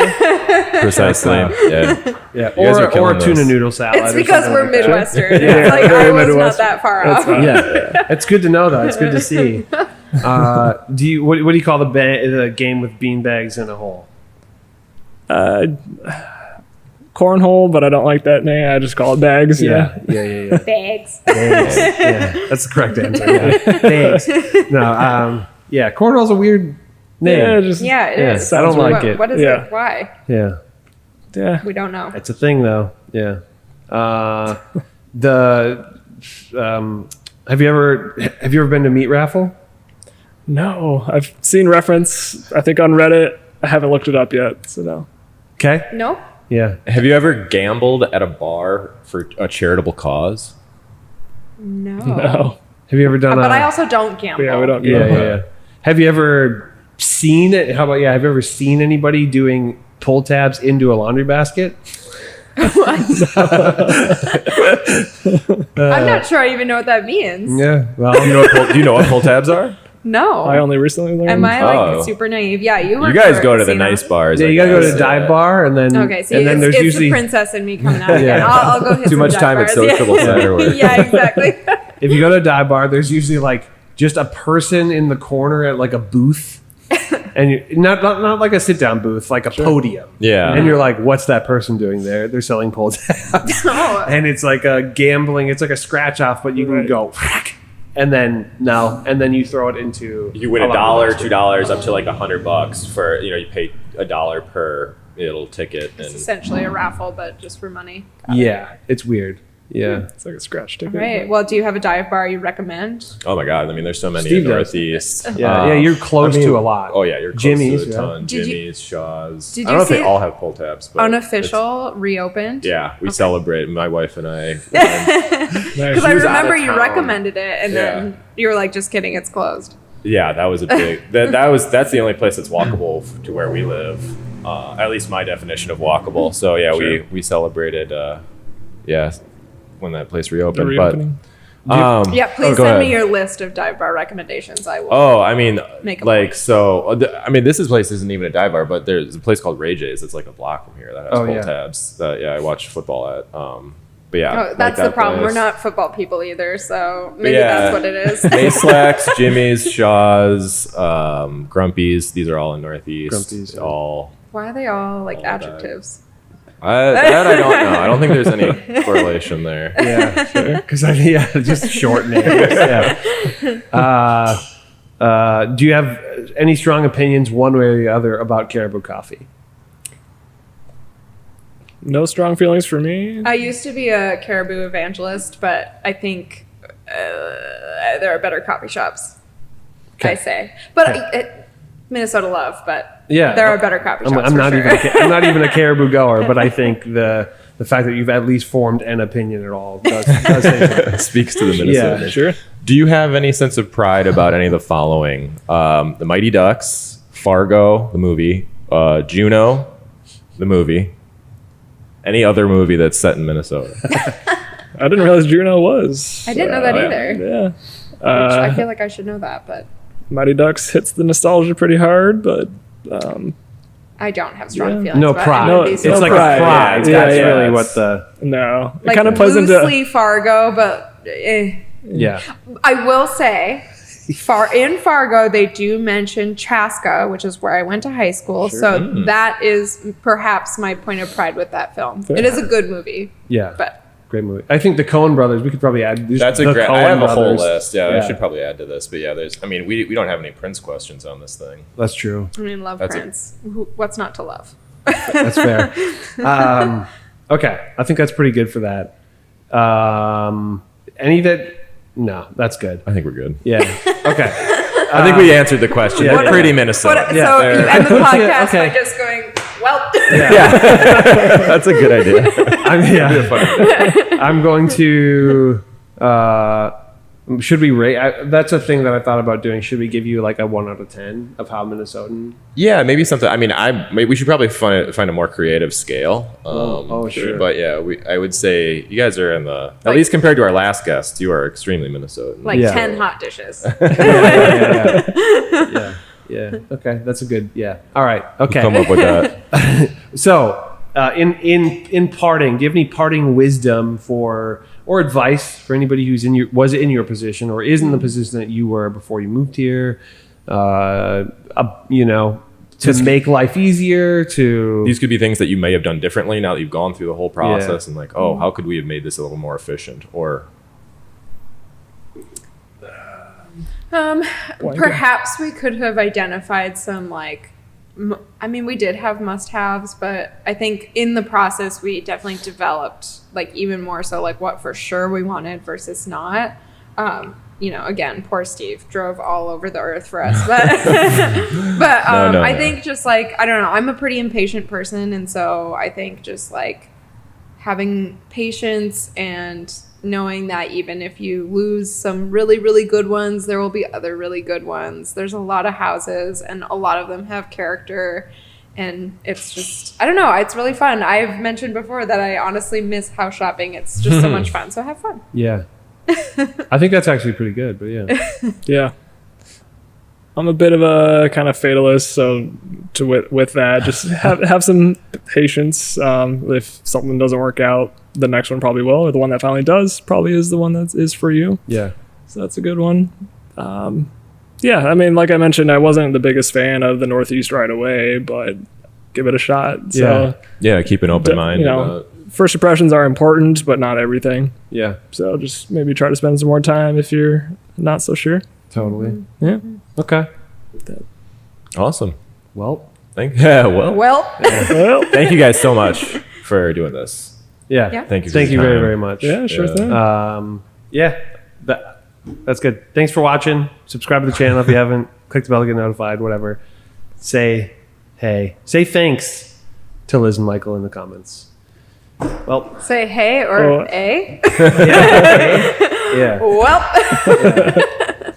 Speaker 2: Precisely. Yeah.
Speaker 1: yeah,
Speaker 2: You guys are
Speaker 1: or
Speaker 2: killing
Speaker 1: tuna
Speaker 2: this.
Speaker 1: noodle salad.
Speaker 4: It's
Speaker 1: or
Speaker 4: because
Speaker 1: something
Speaker 4: we're
Speaker 1: like that.
Speaker 4: Midwestern.
Speaker 3: Yeah,
Speaker 4: It's like
Speaker 3: very
Speaker 4: Iowa's not
Speaker 3: Midwestern.
Speaker 4: that far
Speaker 3: That's
Speaker 4: off.
Speaker 3: fine.
Speaker 1: Yeah, it's good to know though. It's good to see. What do you call the game with bean bags in a hole?
Speaker 3: Cornhole, but I don't like that name. I just call it bags. Yeah.
Speaker 1: Yeah.
Speaker 4: Bags.
Speaker 1: Bags. Yeah, that's the correct answer. Yeah. Bags. No, yeah, cornhole's a weird name.
Speaker 3: Yeah, just
Speaker 4: Yeah, it
Speaker 1: Yeah,
Speaker 4: is.
Speaker 1: I don't like it.
Speaker 4: What is
Speaker 3: Yeah.
Speaker 4: it? Why?
Speaker 1: Yeah,
Speaker 3: yeah.
Speaker 4: We don't know.
Speaker 1: it's a thing though. Yeah. Have you ever been to Meat Raffle?
Speaker 3: No, I've seen reference. I think on Reddit. I haven't looked it up yet. So no.
Speaker 1: Okay.
Speaker 4: Nope.
Speaker 1: Yeah.
Speaker 2: Have you ever gambled at a bar for a charitable cause?
Speaker 4: No.
Speaker 3: No.
Speaker 1: Have you ever done?
Speaker 4: But I also don't gamble.
Speaker 3: Yeah, we don't.
Speaker 1: Yeah. Have you ever seen it? How about have you ever seen anybody doing pull tabs into a laundry basket?
Speaker 4: I'm not sure I even know what that means.
Speaker 1: Yeah. Well,
Speaker 2: Do you know what pull tabs are?
Speaker 4: No.
Speaker 3: I only recently learned.
Speaker 4: Am I like
Speaker 2: Oh.
Speaker 4: super naive? Yeah, you work
Speaker 2: You guys
Speaker 4: for a
Speaker 2: go to the
Speaker 4: casino.
Speaker 2: nice bars.
Speaker 1: yeah,
Speaker 2: I
Speaker 1: you gotta go to
Speaker 2: guess.
Speaker 1: a dive bar and then
Speaker 4: Okay, see,
Speaker 1: and then
Speaker 4: it's,
Speaker 1: there's
Speaker 4: it's
Speaker 1: usually
Speaker 4: the princess in me coming out
Speaker 1: Yeah.
Speaker 4: again. I'll go hit
Speaker 2: Too
Speaker 4: some
Speaker 2: much
Speaker 4: dive
Speaker 2: time at
Speaker 4: bars.
Speaker 2: sociable
Speaker 4: Yeah.
Speaker 2: center work.
Speaker 4: Yeah, exactly.
Speaker 1: if you go to a dive bar, there's usually like just a person in the corner at like a booth, and not like a sit down booth, like a podium.
Speaker 2: Yeah.
Speaker 1: And you're like, what's that person doing there? They're selling pull tabs.
Speaker 4: Oh.
Speaker 1: And it's like a gambling, it's like a scratch off, but you can
Speaker 3: Right.
Speaker 1: go and then you throw it into
Speaker 2: You win
Speaker 1: a
Speaker 2: $1,
Speaker 1: laundry basket.
Speaker 2: $2 up to like $100 for you pay $1 per little ticket.
Speaker 4: It's
Speaker 2: And
Speaker 4: essentially a raffle, but just for money.
Speaker 1: Yeah, it's weird. Yeah.
Speaker 3: It's like a scratch ticket.
Speaker 4: Right. Well, do you have a dive bar you recommend?
Speaker 2: oh my god, I mean, there's so many
Speaker 1: Steve
Speaker 2: in
Speaker 1: does.
Speaker 2: Northeast.
Speaker 1: Yeah, you're close to a lot.
Speaker 2: Oh yeah, you're close
Speaker 1: Jimmy's,
Speaker 2: to a
Speaker 1: yeah.
Speaker 2: ton.
Speaker 4: Did you-
Speaker 2: Jimmy's, Shaw's.
Speaker 4: Did
Speaker 2: I don't
Speaker 4: you
Speaker 2: know if
Speaker 4: see
Speaker 2: they all have pull tabs, but
Speaker 4: Unofficial reopened?
Speaker 2: yeah, we celebrate. My wife and I.
Speaker 3: Nice.
Speaker 4: Because I
Speaker 2: was out
Speaker 4: remember
Speaker 2: of
Speaker 4: you
Speaker 2: town.
Speaker 4: recommended it, and
Speaker 2: Yeah.
Speaker 4: then you were like, just kidding, it's closed.
Speaker 2: Yeah, that was a big. That's the only place that's walkable to where we live. At least my definition of walkable. So yeah,
Speaker 3: Sure.
Speaker 2: we celebrated. Yeah, when that place reopened.
Speaker 3: The reopening.
Speaker 2: But
Speaker 4: Yeah, please
Speaker 2: go
Speaker 4: send me
Speaker 2: ahead.
Speaker 4: your list of dive bar recommendations. I will.
Speaker 2: Oh, I mean,
Speaker 4: Make a
Speaker 2: like so. I mean, this place isn't even a dive bar, but there's a place called Ray J's. It's like a block from here that has
Speaker 1: Oh,
Speaker 2: pull
Speaker 1: yeah.
Speaker 2: tabs. That I watch football at. But yeah,
Speaker 4: Oh,
Speaker 2: like
Speaker 4: that's the
Speaker 2: that
Speaker 4: problem.
Speaker 2: place.
Speaker 4: We're not football people either, so maybe
Speaker 2: Yeah.
Speaker 4: that's what it is.
Speaker 2: Mayslacks, Jimmy's, Shaw's, Grumpy's. These are all in Northeast.
Speaker 1: Grumpy's, yeah.
Speaker 2: All.
Speaker 4: Why are they all like
Speaker 2: All that.
Speaker 4: adjectives?
Speaker 2: That I don't know. I don't think there's any correlation there.
Speaker 1: Yeah, sure. Because just short names. Yeah. Do you have any strong opinions, one way or the other, about Caribou Coffee?
Speaker 3: No strong feelings for me.
Speaker 4: I used to be a caribou evangelist, but I think there are better coffee shops.
Speaker 1: Okay.
Speaker 4: I say, but Minnesota love, but
Speaker 1: Yeah,
Speaker 4: there are better coffee shops.
Speaker 1: I'm not
Speaker 4: for
Speaker 1: even
Speaker 4: sure.
Speaker 1: I'm not even a caribou goer, but I think the fact that you've at least formed an opinion at all does say something.
Speaker 2: Speaks to the Minnesota.
Speaker 1: Yeah,
Speaker 3: Sure.
Speaker 2: Do you have any sense of pride about any of the following? The Mighty Ducks, Fargo, the movie, Juno, the movie, any other movie that's set in Minnesota?
Speaker 3: I didn't realize Juno was.
Speaker 4: I didn't know that either.
Speaker 3: Yeah.
Speaker 4: Which I feel like I should know that, but
Speaker 3: Mighty Ducks hits the nostalgia pretty hard, but
Speaker 4: I don't have strong
Speaker 3: Yeah.
Speaker 4: feelings.
Speaker 1: No
Speaker 4: about
Speaker 1: pride.
Speaker 4: any of these
Speaker 1: It's
Speaker 3: No
Speaker 1: like
Speaker 3: pride,
Speaker 1: a pride.
Speaker 3: yeah.
Speaker 1: That's
Speaker 3: Yeah,
Speaker 1: really
Speaker 3: yeah,
Speaker 1: what the
Speaker 3: no. It's
Speaker 4: like
Speaker 3: kind of pleasant
Speaker 4: loosely
Speaker 3: to.
Speaker 4: Fargo, but
Speaker 1: yeah.
Speaker 4: I will say, in Fargo they do mention Chaska, which is where I went to high school. So that is perhaps my point of pride with that film.
Speaker 3: Fair.
Speaker 4: It is a good movie,
Speaker 1: Yeah.
Speaker 4: but
Speaker 1: Great movie. I think the Coen brothers, we could probably add.
Speaker 2: That's a
Speaker 1: the
Speaker 2: great. I
Speaker 1: Coen
Speaker 2: have a whole
Speaker 1: brothers.
Speaker 2: list. Yeah, I
Speaker 1: Yeah.
Speaker 2: should probably add to this. But yeah, there's. I mean, we don't have any Prince questions on this thing.
Speaker 1: That's true.
Speaker 4: I mean, love
Speaker 2: That's
Speaker 4: Prince. What's not to love?
Speaker 1: That's fair. Okay, I think that's pretty good for that. Any that? No, that's good.
Speaker 2: I think we're good.
Speaker 1: Yeah. Okay.
Speaker 2: I think we answered the question.
Speaker 1: yeah,
Speaker 2: We're
Speaker 1: yeah.
Speaker 2: pretty Minnesota.
Speaker 1: Yeah,
Speaker 4: so
Speaker 2: there.
Speaker 4: you end the podcast
Speaker 1: Okay.
Speaker 4: by just going, well.
Speaker 2: That's a good idea.
Speaker 1: I'm going to. Should we rate? That's a thing that I thought about doing. Should we give you like a 1 out of 10 of how Minnesotan?
Speaker 2: Yeah, maybe something. I mean, we should probably find a more creative scale.
Speaker 1: Sure.
Speaker 2: But yeah, I would say you guys are in the at
Speaker 4: Like-
Speaker 2: least compared to our last guest, you are extremely Minnesotan.
Speaker 4: Like
Speaker 1: Yeah.
Speaker 4: 10 hot dishes.
Speaker 1: Yeah. Okay, that's a good. Yeah. All right. Okay.
Speaker 2: Come up with that.
Speaker 1: So, in parting, do you have any parting wisdom or advice for anybody who's was in your position or is in the position that you were before you moved here? To make life easier.
Speaker 2: These could be things that you may have done differently now that you've gone through the whole process and like, oh, how could we have made this a little more efficient? Or
Speaker 4: Perhaps we could have identified some we did have must-haves, but I think in the process we definitely developed like even more so like what for sure we wanted versus not. Again, poor Steve drove all over the earth for us, but
Speaker 2: No.
Speaker 4: I think just like I don't know, I'm a pretty impatient person, and so I think just like having patience and knowing that even if you lose some really, really good ones, there will be other really good ones. There's a lot of houses and a lot of them have character, and it's just, I don't know, it's really fun. I've mentioned before that I honestly miss house shopping. It's just so much fun. So have fun.
Speaker 1: Yeah. I think that's actually pretty good, but yeah.
Speaker 3: Yeah. I'm a bit of a kind of fatalist, so with that, just have some patience. If something doesn't work out, the next one probably will, or the one that finally does probably is the one that is for you.
Speaker 1: Yeah.
Speaker 3: So that's a good one. Yeah, I mean, like I mentioned, I wasn't the biggest fan of the Northeast right away, but give it a shot. So,
Speaker 2: yeah, keep an open mind.
Speaker 3: first impressions are important, but not everything.
Speaker 1: Yeah.
Speaker 3: So just maybe try to spend some more time if you're not so sure.
Speaker 1: Totally.
Speaker 3: Yeah.
Speaker 1: Okay.
Speaker 2: Awesome.
Speaker 1: Well.
Speaker 2: Well,
Speaker 4: Well,
Speaker 2: thank you guys so much for doing this.
Speaker 1: Yeah.
Speaker 4: Yeah.
Speaker 2: Thank you.
Speaker 1: Thank you very, very much.
Speaker 3: Yeah, sure thing.
Speaker 1: That's good. Thanks for watching. Subscribe to the channel if you haven't. Click the bell to get notified, whatever. Say hey. Say thanks to Liz and Michael in the comments. Well,
Speaker 4: say hey or
Speaker 3: Oh.
Speaker 4: a.
Speaker 1: yeah.
Speaker 4: Well,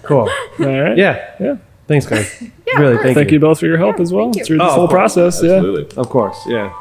Speaker 1: Cool.
Speaker 3: All right.
Speaker 1: Yeah.
Speaker 3: Yeah.
Speaker 1: Thanks, guys.
Speaker 4: Yeah,
Speaker 1: Really,
Speaker 4: of course.
Speaker 1: thank
Speaker 3: Thank you both for your help
Speaker 4: Yeah,
Speaker 3: as well
Speaker 4: thank you.
Speaker 3: through this
Speaker 1: Oh,
Speaker 3: whole
Speaker 1: of course.
Speaker 3: process. Yeah.
Speaker 2: Absolutely.
Speaker 1: Of course. Yeah.